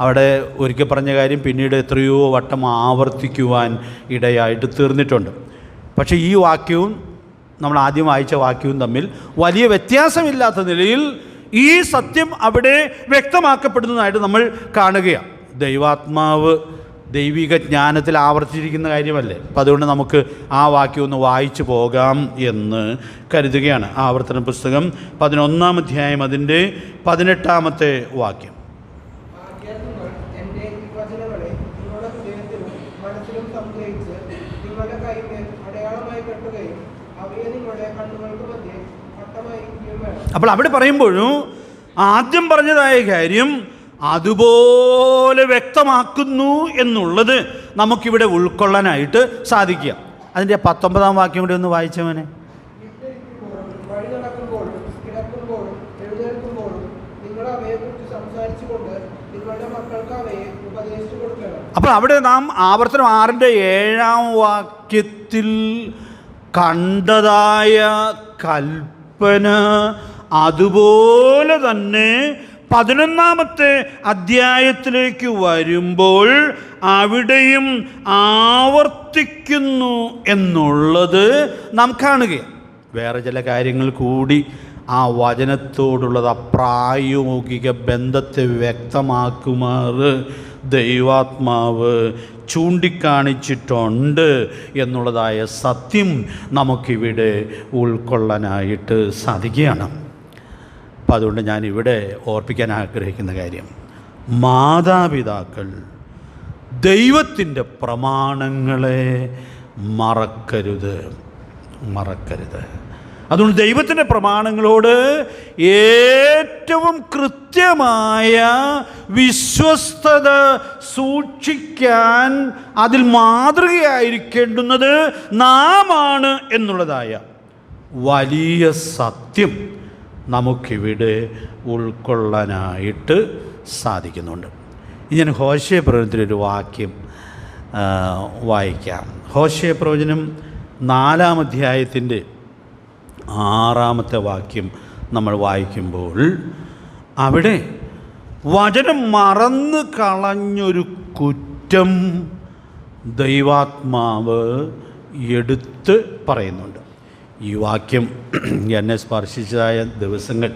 അവിടെ ഒരിക്കൽ പറഞ്ഞ കാര്യം പിന്നീട് എത്രയോ വട്ടം ആവർത്തിക്കുവാൻ ഇടയായിട്ട് തീർന്നിട്ടുണ്ട്. പക്ഷേ ഈ വാക്യവും നമ്മൾ ആദ്യം വായിച്ച വാക്യവും തമ്മിൽ വലിയ വ്യത്യാസമില്ലാത്ത നിലയിൽ ഈ സത്യം അവിടെ വ്യക്തമാക്കപ്പെടുന്നതായിട്ട് നമ്മൾ കാണുകയാണ്. ദൈവാത്മാവ് ദൈവിക ജ്ഞാനത്തിൽ ആവർത്തിച്ചിരിക്കുന്ന കാര്യമല്ലേ. അപ്പം അതുകൊണ്ട് നമുക്ക് ആ വാക്യം ഒന്ന് വായിച്ചു പോകാം എന്ന് കരുതുകയാണ്. ആവർത്തന പുസ്തകം 11-ാം അധ്യായം അതിൻ്റെ 18-ാമത്തെ വാക്യം. അപ്പോൾ അവിടെ പറയുമ്പോഴും ആദ്യം പറഞ്ഞതായ കാര്യം അതുപോലെ വ്യക്തമാക്കുന്നു എന്നുള്ളത് നമുക്കിവിടെ ഉൾക്കൊള്ളാനായിട്ട് സാധിക്കുക. അതിൻ്റെ 19-ാം വാക്യം കൂടി ഒന്ന് വായിച്ചവനെ. അപ്പോൾ അവിടെ നാം ആവർത്തനം 6-ന്റെ 7-ാം വാക്യത്തിൽ കണ്ടതായ കൽപ്പന അതുപോലെ തന്നെ 11-ാമത്തെ അധ്യായത്തിലേക്ക് വരുമ്പോൾ അവിടെയും ആവർത്തിക്കുന്നു എന്നുള്ളത് നാം കാണുകയാണ്. വേറെ ചില കാര്യങ്ങൾ കൂടി ആ വചനത്തോടുള്ളത് ആ പ്രായോഗിക ബന്ധത്തെ വ്യക്തമാക്കുമാറ് ദൈവാത്മാവ് ചൂണ്ടിക്കാണിച്ചിട്ടുണ്ട് എന്നുള്ളതായ സത്യം നമുക്കിവിടെ ഉൾക്കൊള്ളാനായിട്ട് സാധിക്കുകയാണ്. അപ്പം അതുകൊണ്ട് ഞാനിവിടെ ഓർപ്പിക്കാൻ ആഗ്രഹിക്കുന്ന കാര്യം, മാതാപിതാക്കൾ ദൈവത്തിൻ്റെ പ്രമാണങ്ങളെ മറക്കരുത്. അതുകൊണ്ട് ദൈവത്തിൻ്റെ പ്രമാണങ്ങളോട് ഏറ്റവും കൃത്യമായ വിശ്വസ്തത സൂക്ഷിക്കാൻ അതിൽ മാതൃകയായിരിക്കേണ്ടുന്നത് നാമാണ് എന്നുള്ളതായ വലിയ സത്യം നമുക്കിവിടെ ഉൾക്കൊള്ളാനായിട്ട് സാധിക്കുന്നുണ്ട്. ഞാൻ ഹോശേയ പ്രവചനത്തിലൊരു വാക്യം വായിക്കാം. ഹോശേയ പ്രവചനം 4-ാം അധ്യായത്തിൻ്റെ 6-ാമത്തെ വാക്യം നമ്മൾ വായിക്കുമ്പോൾ അവിടെ വചനം മറന്നു കളഞ്ഞൊരു കുറ്റം ദൈവാത്മാവ് എടുത്ത് പറയുന്നുണ്ട്. ഈ വാക്യം എന്നെ സ്പർശിച്ചതായ ദിവസങ്ങൾ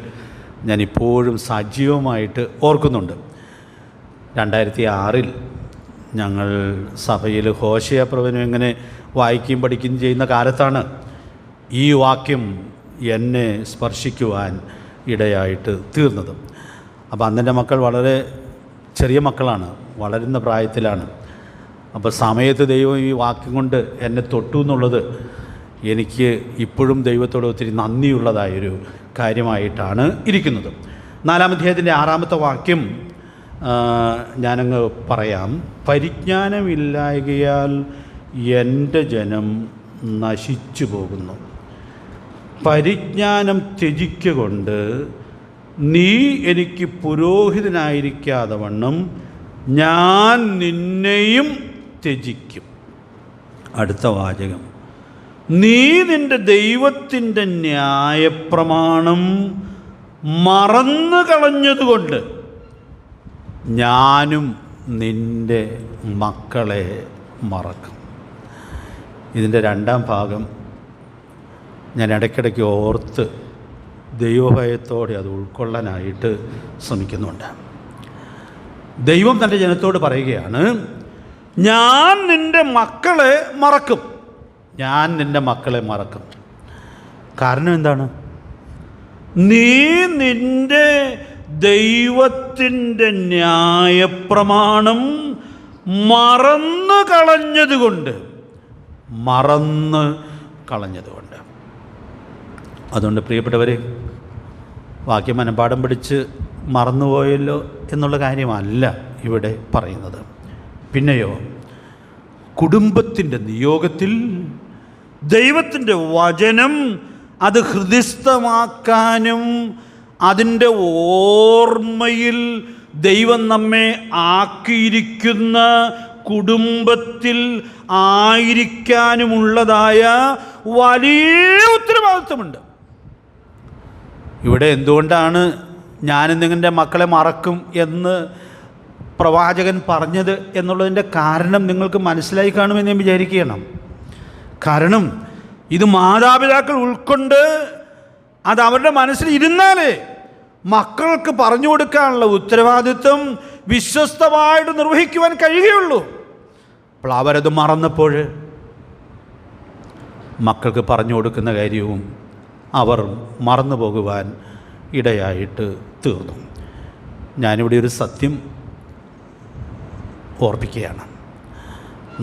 ഞാനിപ്പോഴും സജീവമായിട്ട് ഓർക്കുന്നുണ്ട്. 2006 ഞങ്ങൾ സഭയിൽ ഹോശേയ പ്രവചനം എങ്ങനെ വായിക്കുകയും പഠിക്കുകയും ചെയ്യുന്ന കാലത്താണ് ഈ വാക്യം എന്നെ സ്പർശിക്കുവാൻ ഇടയായിട്ട് തീർന്നത്. അപ്പോൾ അന്നെൻ്റെ മക്കൾ വളരെ ചെറിയ മക്കളാണ്, വളരുന്ന പ്രായത്തിലാണ്. അപ്പോൾ സമയത്ത് ദൈവം ഈ വാക്യം കൊണ്ട് എന്നെ തൊട്ടു എന്നുള്ളത് എനിക്ക് ഇപ്പോഴും ദൈവത്തോട് ഒത്തിരി നന്ദിയുള്ളതായൊരു കാര്യമായിട്ടാണ് ഇരിക്കുന്നത്. 4-ാം അധ്യായത്തിൻ്റെ 6-ാമത്തെ വാക്യം ഞാനങ്ങ് പറയാം. പരിജ്ഞാനമില്ലായ്കയാൽ എൻ്റെ ജനം നശിച്ചു പോകുന്നു. പരിജ്ഞാനം ത്യജിക്കൊണ്ട് നീ എനിക്ക് പുരോഹിതനായിരിക്കാതെ വണ്ണം ഞാൻ നിന്നെയും ത്യജിക്കും. അടുത്ത വാചകം, നീ നിൻ്റെ ദൈവത്തിൻ്റെ ന്യായപ്രമാണം മറന്നു കളഞ്ഞതുകൊണ്ട് ഞാനും നിൻ്റെ മക്കളെ മറക്കും. ഇതിൻ്റെ രണ്ടാം ഭാഗം ഞാൻ ഇടയ്ക്കിടയ്ക്ക് ഓർത്ത് ദൈവഭയത്തോടെ അത് ഉൾക്കൊള്ളാനായിട്ട് ശ്രമിക്കുന്നുണ്ട്. ദൈവം തൻ്റെ ജനത്തോട് പറയുകയാണ്, ഞാൻ നിൻ്റെ മക്കളെ മറക്കും. ഞാൻ നിൻ്റെ മക്കളെ മറക്കും. കാരണം എന്താണ്? നീ നിൻ്റെ ദൈവത്തിൻ്റെ ന്യായപ്രമാണം മറന്നു കളഞ്ഞതുകൊണ്ട്. അതുകൊണ്ട് പ്രിയപ്പെട്ടവരെ, വാക്യം മനഃപാഠം പഠിച്ച് മറന്നുപോയല്ലോ എന്നുള്ള കാര്യമല്ല ഇവിടെ പറയുന്നത്. പിന്നെയോ, കുടുംബത്തിൻ്റെ നിയോഗത്തിൽ ദൈവത്തിൻ്റെ വചനം അത് ഹൃദിസ്ഥമാക്കാനും അതിൻ്റെ ഓർമ്മയിൽ ദൈവം നമ്മെ ആക്കിയിരിക്കുന്ന കുടുംബത്തിൽ ആയിരിക്കാനുമുള്ളതായ വലിയ ഉത്തരവാദിത്വമുണ്ട്. ഇവിടെ എന്തുകൊണ്ടാണ് ഞാനും നിങ്ങളുടെ മക്കളെ മറക്കും എന്ന് പ്രവാചകൻ പറഞ്ഞത് എന്നുള്ളതിൻ്റെ കാരണം നിങ്ങൾക്ക് മനസ്സിലായി കാണുമെന്ന് ഞാൻ വിചാരിക്കണം. കാരണം ഇത് മാതാപിതാക്കൾ ഉൾക്കൊണ്ട് അത് അവരുടെ മനസ്സിൽ ഇരുന്നാലേ മക്കൾക്ക് പറഞ്ഞു കൊടുക്കാനുള്ള ഉത്തരവാദിത്വം വിശ്വസ്തമായിട്ട് നിർവഹിക്കുവാൻ കഴിയുകയുള്ളൂ. അപ്പോൾ അവരത് മറന്നപ്പോൾ മക്കൾക്ക് പറഞ്ഞു കൊടുക്കുന്ന കാര്യവും അവർ മറന്നു പോകുവാൻ ഇടയായിട്ട് തീർന്നു. ഞാനിവിടെ ഒരു സത്യം ഓർപ്പിക്കുകയാണ്.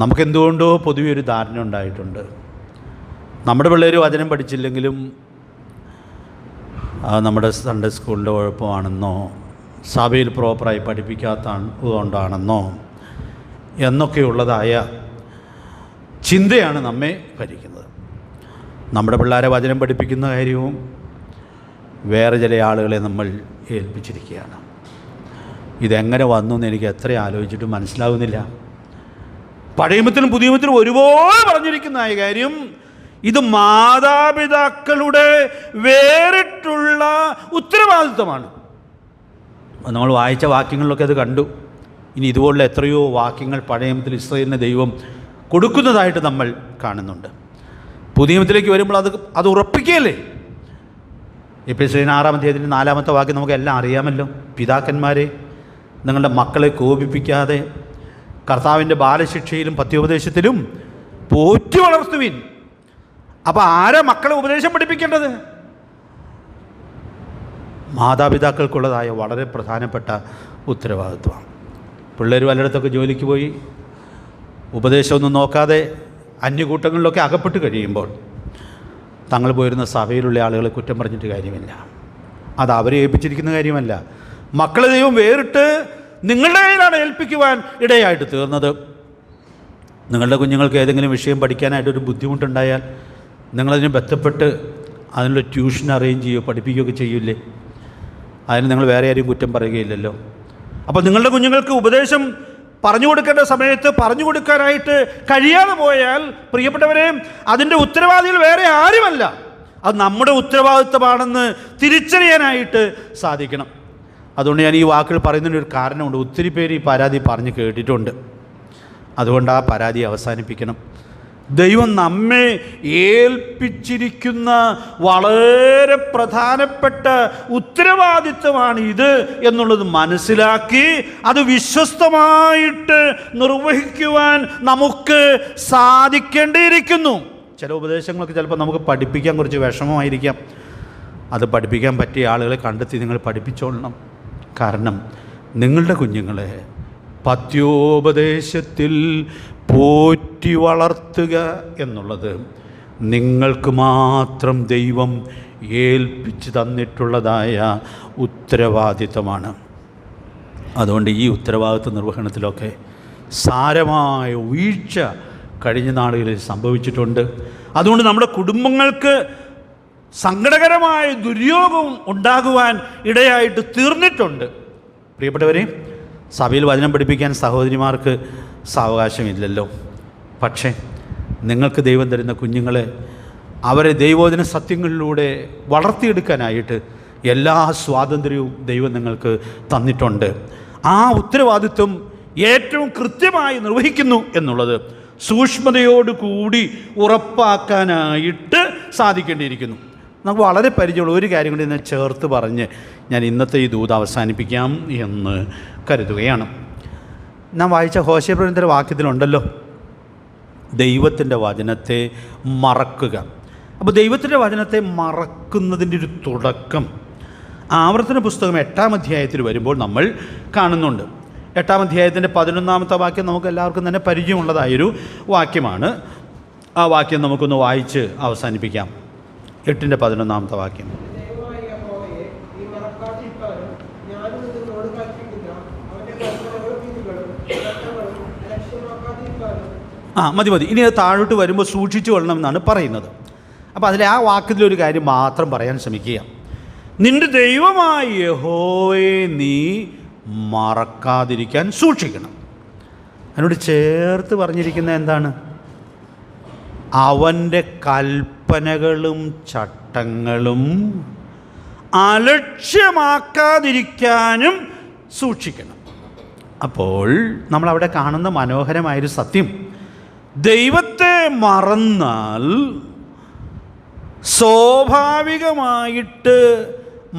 നമുക്കെന്തുകൊണ്ടോ പൊതുവെ ഒരു ധാരണ ഉണ്ടായിട്ടുണ്ട്, നമ്മുടെ പിള്ളേർ വചനം പഠിച്ചില്ലെങ്കിലും നമ്മുടെ സൺഡേ സ്കൂളിൻ്റെ കുഴപ്പമാണെന്നോ സഭയിൽ പ്രോപ്പറായി പഠിപ്പിക്കാത്തതുകൊണ്ടാണെന്നോ എന്നൊക്കെയുള്ളതായ ചിന്തയാണ് നമ്മെ ഭരിക്കുന്നത്. നമ്മുടെ പിള്ളേരെ വചനം പഠിപ്പിക്കുന്ന കാര്യവും വേറെ ചില ആളുകളെ നമ്മൾ ഏൽപ്പിച്ചിരിക്കുകയാണ്. ഇതെങ്ങനെ വന്നു എന്ന് എനിക്ക് എത്ര ആലോചിച്ചിട്ടും മനസ്സിലാവുന്നില്ല. പഴയമത്തിലും പുതിയമത്തിലും ഒരുപോലെ പറഞ്ഞിരിക്കുന്ന കാര്യം, ഇത് മാതാപിതാക്കളുടെ വേറിട്ടുള്ള ഉത്തരവാദിത്വമാണ്. നമ്മൾ വായിച്ച വാക്യങ്ങളിലൊക്കെ അത് കണ്ടു. ഇനി ഇതുപോലുള്ള എത്രയോ വാക്യങ്ങൾ പഴയമത്തിൽ ഇസ്രായേലിന് ദൈവം കൊടുക്കുന്നതായിട്ട് നമ്മൾ കാണുന്നുണ്ട്. പുതിയ നിയമത്തിലേക്ക് വരുമ്പോൾ അത് ഉറപ്പിക്കുകയല്ലേ. എഫെസ്യർ 6-ാം അധ്യായത്തിൻ്റെ 4-ാമത്തെ വാക്യം നമുക്കെല്ലാം അറിയാമല്ലോ. പിതാക്കന്മാരെ, നിങ്ങളുടെ മക്കളെ കോപിപ്പിക്കാതെ കർത്താവിൻ്റെ ബാലശിക്ഷയിലും പത്യോപദേശത്തിലും പോറ്റി വളർത്തുവിൻ. അപ്പോൾ ആരാ മക്കളെ ഉപദേശം പഠിപ്പിക്കേണ്ടത്? മാതാപിതാക്കൾക്കുള്ളതായ വളരെ പ്രധാനപ്പെട്ട ഉത്തരവാദിത്വമാണ്. പിള്ളേർ വല്ലയിടത്തൊക്കെ ജോലിക്ക് പോയി ഉപദേശമൊന്നും നോക്കാതെ അന്യകൂട്ടങ്ങളിലൊക്കെ അകപ്പെട്ട് കഴിയുമ്പോൾ തങ്ങൾ പോയിരുന്ന സഭയിലുള്ള ആളുകളെ കുറ്റം പറഞ്ഞിട്ട് കാര്യമില്ല. അത് അവരെ ഏൽപ്പിച്ചിരിക്കുന്ന കാര്യമല്ല. മക്കളെ ദൈവം വേറിട്ട് നിങ്ങളുടെ കയ്യിലാണ് ഏൽപ്പിക്കുവാൻ ഇടയായിട്ട് തീർന്നത്. നിങ്ങളുടെ കുഞ്ഞുങ്ങൾക്ക് ഏതെങ്കിലും വിഷയം പഠിക്കാനായിട്ടൊരു ബുദ്ധിമുട്ടുണ്ടായാൽ നിങ്ങളതിന് ബന്ധപ്പെട്ട് അതിനുള്ള ട്യൂഷൻ അറേഞ്ച് ചെയ്യുകയോ പഠിപ്പിക്കുകയൊക്കെ ചെയ്യില്ലേ? അതിന് നിങ്ങൾ വേറെ ആരും കുറ്റം പറയുകയില്ലല്ലോ. അപ്പോൾ നിങ്ങളുടെ കുഞ്ഞുങ്ങൾക്ക് ഉപദേശം പറഞ്ഞു കൊടുക്കേണ്ട സമയത്ത് പറഞ്ഞു കൊടുക്കാനായിട്ട് കഴിയാതെ പോയാൽ, പ്രിയപ്പെട്ടവരെ, അതിൻ്റെ ഉത്തരവാദികൾ വേറെ ആരുമല്ല, അത് നമ്മുടെ ഉത്തരവാദിത്വമാണെന്ന് തിരിച്ചറിയാനായിട്ട് സാധിക്കണം. അതുകൊണ്ട് ഞാൻ ഈ വാക്കുകൾ പറയുന്നതിനൊരു കാരണമുണ്ട്. ഒത്തിരി പേര് ഈ പരാതി പറഞ്ഞ് കേട്ടിട്ടുണ്ട്. അതുകൊണ്ട് ആ പരാതി അവസാനിപ്പിക്കണം. ദൈവം നമ്മെ ഏൽപ്പിച്ചിരിക്കുന്ന വളരെ പ്രധാനപ്പെട്ട ഉത്തരവാദിത്വമാണ് ഇത് എന്നുള്ളത് മനസ്സിലാക്കി അത് വിശ്വസ്തമായിട്ട് നിർവഹിക്കുവാൻ നമുക്ക് സാധിക്കേണ്ടിയിരിക്കുന്നു. ചില ഉപദേശങ്ങളൊക്കെ ചിലപ്പോൾ നമുക്ക് പഠിപ്പിക്കാൻ കുറച്ച് വിഷമമായിരിക്കാം. അത് പഠിപ്പിക്കാൻ പറ്റിയ ആളുകളെ കണ്ടെത്തി നിങ്ങൾ പഠിപ്പിച്ചോളണം. കാരണം നിങ്ങളുടെ കുഞ്ഞുങ്ങളെ പത്യോപദേശത്തിൽ പോറ്റി വളർത്തുക എന്നുള്ളത് നിങ്ങൾക്ക് മാത്രം ദൈവം ഏൽപ്പിച്ചു തന്നിട്ടുള്ളതായ ഉത്തരവാദിത്വമാണ്. അതുകൊണ്ട് ഈ ഉത്തരവാദിത്വ നിർവഹണത്തിലൊക്കെ സാരമായ വീഴ്ച കഴിഞ്ഞ നാളുകളിൽ സംഭവിച്ചിട്ടുണ്ട്. അതുകൊണ്ട് നമ്മുടെ കുടുംബങ്ങൾക്ക് സങ്കടകരമായ ദുര്യോഗം ഉണ്ടാകുവാൻ ഇടയായിട്ട് തീർന്നിട്ടുണ്ട്. പ്രിയപ്പെട്ടവരെ, സഭയിൽ വചനം പഠിപ്പിക്കാൻ സഹോദരിമാർക്ക് സാവകാശമില്ലല്ലോ. പക്ഷേ നിങ്ങൾക്ക് ദൈവം തരുന്ന കുഞ്ഞുങ്ങളെ അവരെ ദൈവോചന സത്യങ്ങളിലൂടെ വളർത്തിയെടുക്കാനായിട്ട് എല്ലാ സ്വാതന്ത്ര്യവും ദൈവം നിങ്ങൾക്ക് തന്നിട്ടുണ്ട്. ആ ഉത്തരവാദിത്വം ഏറ്റവും കൃത്യമായി നിർവഹിക്കുന്നു എന്നുള്ളത് സൂക്ഷ്മതയോടുകൂടി ഉറപ്പാക്കാനായിട്ട് സാധിക്കേണ്ടിയിരിക്കുന്നു. നമുക്ക് വളരെ പരിചയമുള്ള ഒരു കാര്യം കൂടി ഞാൻ ചേർത്ത് പറഞ്ഞ് ഞാൻ ഇന്നത്തെ ഈ ദൂത് അവസാനിപ്പിക്കാം എന്ന് കരുതുകയാണ്. ഞാൻ വായിച്ച ഹോശേയ പ്രവചനത്തിൻ്റെ വാക്യത്തിലുണ്ടല്ലോ, ദൈവത്തിൻ്റെ വചനത്തെ മറക്കുക. അപ്പോൾ ദൈവത്തിൻ്റെ വചനത്തെ മറക്കുന്നതിൻ്റെ ഒരു തുടക്കം ആവർത്തന പുസ്തകം 8-ാം അധ്യായത്തിൽ വരുമ്പോൾ നമ്മൾ കാണുന്നുണ്ട്. 8-ാം അധ്യായത്തിൻ്റെ 11-ാമത്തെ വാക്യം നമുക്ക് എല്ലാവർക്കും തന്നെ പരിചയമുള്ളതായൊരു വാക്യമാണ്. ആ വാക്യം നമുക്കൊന്ന് വായിച്ച് അവസാനിപ്പിക്കാം. 8-ന്റെ 11-ാമത്തെ വാക്യം. മതി. ഇനി അത് താഴോട്ട് വരുമ്പോൾ സൂക്ഷിച്ചു കൊള്ളണം എന്നാണ് പറയുന്നത്. അപ്പോൾ അതിലെ ആ വാക്യത്തിലൊരു കാര്യം മാത്രം പറയാൻ ശ്രമിക്കുക. നിന്റെ ദൈവമായ യഹോവയെ നീ മറക്കാതിരിക്കാൻ സൂക്ഷിക്കണം. അതിനോട് ചേർത്ത് പറഞ്ഞിരിക്കുന്നത് എന്താണ്? അവൻ്റെ കൽപ്പനകളും ചട്ടങ്ങളും അലക്ഷ്യമാക്കാതിരിക്കാനും സൂക്ഷിക്കണം. അപ്പോൾ നമ്മളവിടെ കാണുന്ന മനോഹരമായൊരു സത്യം, ദൈവത്തെ മറന്നാൽ സ്വാഭാവികമായിട്ട്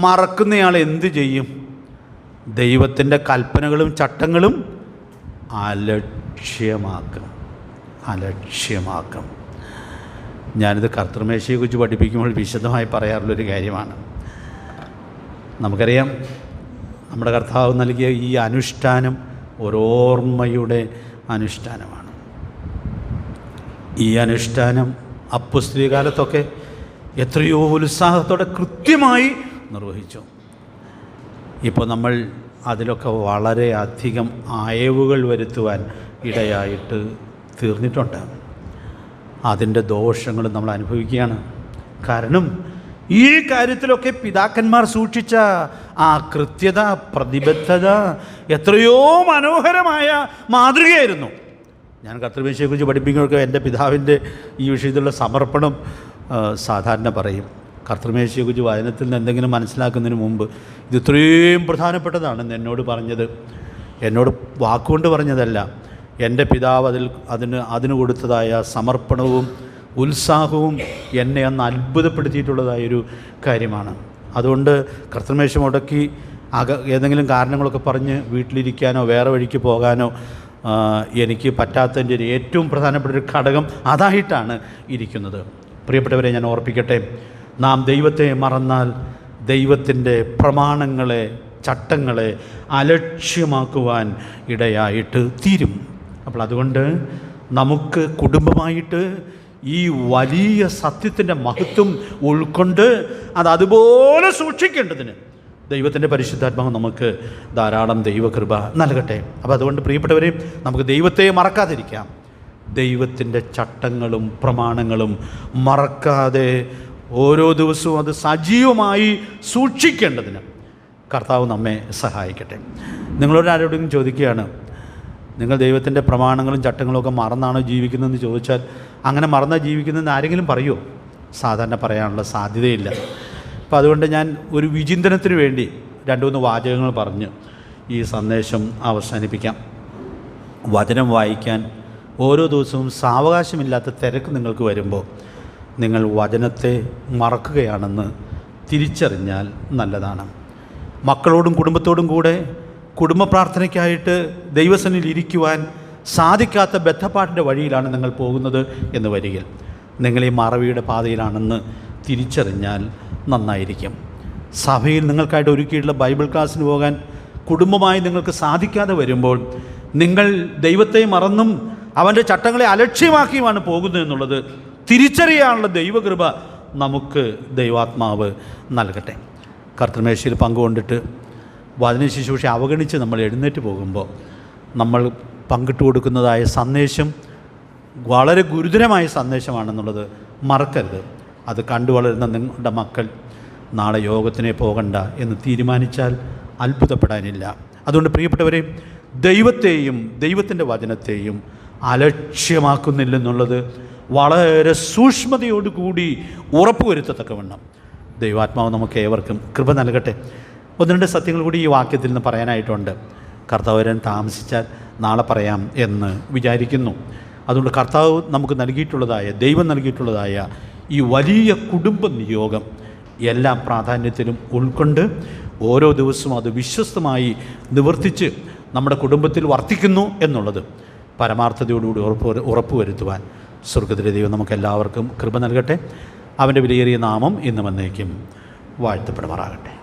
മറക്കുന്നയാൾ എന്ത് ചെയ്യും? ദൈവത്തിൻ്റെ കൽപ്പനകളും ചട്ടങ്ങളും അലക്ഷ്യമാക്കും. ഞാനിത് കർത്തൃമേശയെക്കുറിച്ച് പഠിപ്പിക്കുമ്പോൾ വിശദമായി പറയാറുള്ളൊരു കാര്യമാണ്. നമുക്കറിയാം, നമ്മുടെ കർത്താവ് നൽകിയ ഈ അനുഷ്ഠാനം ഒരോർമ്മയുടെ അനുഷ്ഠാനമാണ്. ഈ അനുഷ്ഠാനം അപ്പോസ്തലിക കാലത്തൊക്കെ എത്രയോ ഉത്സാഹത്തോടെ കൃത്യമായി നിർവഹിച്ചു. ഇപ്പോൾ നമ്മൾ അതിലൊക്കെ വളരെയധികം അയവുകൾ വരുത്തുവാൻ ഇടയായിട്ട് തീർന്നിട്ടുണ്ട്. അതിൻ്റെ ദോഷങ്ങൾ നമ്മൾ അനുഭവിക്കുകയാണ്. കാരണം ഈ കാര്യത്തിലൊക്കെ പിതാക്കന്മാർ സൂക്ഷിച്ച ആ കൃത്യത, പ്രതിബദ്ധത എത്രയോ മനോഹരമായ മാതൃകയായിരുന്നു. ഞാൻ കർത്തൃമേശയെക്കുറിച്ച് പഠിപ്പിക്കുമ്പോഴൊക്കെ എൻ്റെ പിതാവിൻ്റെ ഈ വിഷയത്തിലുള്ള സമർപ്പണം സാധാരണ പറയും. കർത്തൃമേശയെക്കുറിച്ച് വചനത്തിൽ നിന്ന് എന്തെങ്കിലും മനസ്സിലാക്കുന്നതിന് മുമ്പ് ഇത് ഇത്രയും പ്രധാനപ്പെട്ടതാണെന്ന് എന്നോട് പറഞ്ഞത്, എന്നോട് വാക്കുകൊണ്ട് പറഞ്ഞതല്ല, എൻ്റെ പിതാവ് അതിന് കൊടുത്തതായ സമർപ്പണവും ഉത്സാഹവും എന്നെ അന്ന് അത്ഭുതപ്പെടുത്തിയിട്ടുള്ളതായൊരു കാര്യമാണ്. അതുകൊണ്ട് കർത്തൃമേശ മുടക്കി ഏതെങ്കിലും കാരണങ്ങളൊക്കെ പറഞ്ഞ് വീട്ടിലിരിക്കാനോ വേറെ വഴിക്ക് പോകാനോ എനിക്ക് പറ്റാത്തതിൻ്റെ ഒരു ഏറ്റവും പ്രധാനപ്പെട്ട ഒരു ഘടകം അതായിട്ടാണ് ഇരിക്കുന്നത്. പ്രിയപ്പെട്ടവരെ, ഞാൻ ഓർപ്പിക്കട്ടെ, നാം ദൈവത്തെ മറന്നാൽ ദൈവത്തിൻ്റെ പ്രമാണങ്ങളെ, ചട്ടങ്ങളെ അലക്ഷ്യമാക്കുവാൻ ഇടയായിട്ട് തീരും. അപ്പോൾ അതുകൊണ്ട് നമുക്ക് കുടുംബമായിട്ട് ഈ വലിയ സത്യത്തിൻ്റെ മഹത്വം ഉൾക്കൊണ്ട് അതുപോലെ സൂക്ഷിക്കേണ്ടതിന് ദൈവത്തിൻ്റെ പരിശുദ്ധാത്മാവ് നമുക്ക് ധാരാളം ദൈവകൃപ നൽകട്ടെ. അപ്പോൾ അതുകൊണ്ട് പ്രിയപ്പെട്ടവരെ, നമുക്ക് ദൈവത്തെ മറക്കാതിരിക്കാം. ദൈവത്തിൻ്റെ ചട്ടങ്ങളും പ്രമാണങ്ങളും മറക്കാതെ ഓരോ ദിവസവും അത് സജീവമായി സൂക്ഷിക്കേണ്ടതിന് കർത്താവ് നമ്മെ സഹായിക്കട്ടെ. നിങ്ങളോട് ആരോടെങ്കിലും ചോദിക്കുകയാണ്, നിങ്ങൾ ദൈവത്തിൻ്റെ പ്രമാണങ്ങളും ചട്ടങ്ങളും ഒക്കെ മറന്നാണോ ജീവിക്കുന്നതെന്ന് ചോദിച്ചാൽ, അങ്ങനെ മറന്നാണ് ജീവിക്കുന്നതെന്ന് ആരെങ്കിലും പറയുമോ? സാധാരണ പറയാനുള്ള സാധ്യതയില്ല. അപ്പോൾ അതുകൊണ്ട് ഞാൻ ഒരു വിചിന്തനത്തിന് വേണ്ടി 2-3 വാചകങ്ങൾ പറഞ്ഞ് ഈ സന്ദേശം അവസാനിപ്പിക്കാം. വചനം വായിക്കാൻ ഓരോ ദിവസവും സാവകാശമില്ലാത്ത തിരക്ക് നിങ്ങൾക്ക് വരുമ്പോൾ നിങ്ങൾ വചനത്തെ മറക്കുകയാണെന്ന് തിരിച്ചറിഞ്ഞാൽ നല്ലതാണ്. മക്കളോടും കുടുംബത്തോടും കൂടെ കുടുംബ പ്രാർത്ഥനയ്ക്കായിട്ട് ദൈവസന്നിധിയിൽ ഇരിക്കുവാൻ സാധിക്കാത്ത ബദ്ധപ്പാടിൻ്റെ വഴിയിലാണ് നിങ്ങൾ പോകുന്നത് എന്ന് വരികിൽ നിങ്ങൾ ഈ മറവിയുടെ പാതയിലാണെന്ന് തിരിച്ചറിഞ്ഞാൽ നന്നായിരിക്കും. സഭയിൽ നിങ്ങൾക്കായിട്ട് ഒരുക്കിയിട്ടുള്ള ബൈബിൾ ക്ലാസ്സിന് പോകാൻ കുടുംബമായി നിങ്ങൾക്ക് സാധിക്കാതെ വരുമ്പോൾ നിങ്ങൾ ദൈവത്തെ മറന്നും അവൻ്റെ ചട്ടങ്ങളെ അലക്ഷ്യമാക്കിയുമാണ് പോകുന്നത് എന്നുള്ളത് തിരിച്ചറിയാനുള്ള ദൈവകൃപ നമുക്ക് ദൈവാത്മാവ് നൽകട്ടെ. കർത്തൃമേശയിൽ പങ്കുകൊണ്ടിട്ട് വചന ശുശ്രൂഷ അവഗണിച്ച് നമ്മൾ എഴുന്നേറ്റ് പോകുമ്പോൾ നമ്മൾ പങ്കിട്ട് കൊടുക്കുന്നതായ സന്ദേശം വളരെ ഗുരുതരമായ സന്ദേശമാണെന്നുള്ളത് മറക്കരുത്. അത് കണ്ടു വളരുന്ന നിങ്ങളുടെ മക്കൾ നാളെ യോഗത്തിനെ പോകണ്ട എന്ന് തീരുമാനിച്ചാൽ അത്ഭുതപ്പെടാനില്ല. അതുകൊണ്ട് പ്രിയപ്പെട്ടവരെ, ദൈവത്തെയും ദൈവത്തിൻ്റെ വചനത്തെയും അലക്ഷ്യമാക്കുന്നില്ലെന്നുള്ളത് വളരെ സൂക്ഷ്മതയോടുകൂടി ഉറപ്പുവരുത്തത്തക്കവണ്ണം ദൈവാത്മാവ് നമുക്ക് ഏവർക്കും കൃപ നൽകട്ടെ. ഒന്ന് രണ്ട് സത്യങ്ങൾ കൂടി ഈ വാക്യത്തിൽ നിന്ന് പറയാനായിട്ടുണ്ട്. കർത്താവ് വരാൻ താമസിച്ചാൽ നാളെ പറയാം എന്ന് വിചാരിക്കുന്നു. അതുകൊണ്ട് കർത്താവ് നമുക്ക് നൽകിയിട്ടുള്ളതായ, ദൈവം നൽകിയിട്ടുള്ളതായ ഈ വലിയ കുടുംബ നിയോഗം എല്ലാ പ്രാധാന്യത്തിലും ഉൾക്കൊണ്ട് ഓരോ ദിവസവും അത് വിശ്വസ്തമായി നിവർത്തിച്ച് നമ്മുടെ കുടുംബത്തിൽ വർത്തിക്കുന്നു എന്നുള്ളത് പരമാർത്ഥതയോടുകൂടി ഉറപ്പുവരുത്തുവാൻ സ്വർഗ്ഗത്തിലെ ദൈവം നമുക്കെല്ലാവർക്കും കൃപ നൽകട്ടെ. അവൻ്റെ വിലയേറിയ നാമം ഇന്നും എന്നേക്കും വാഴ്ത്തപ്പെടുമാറാകട്ടെ.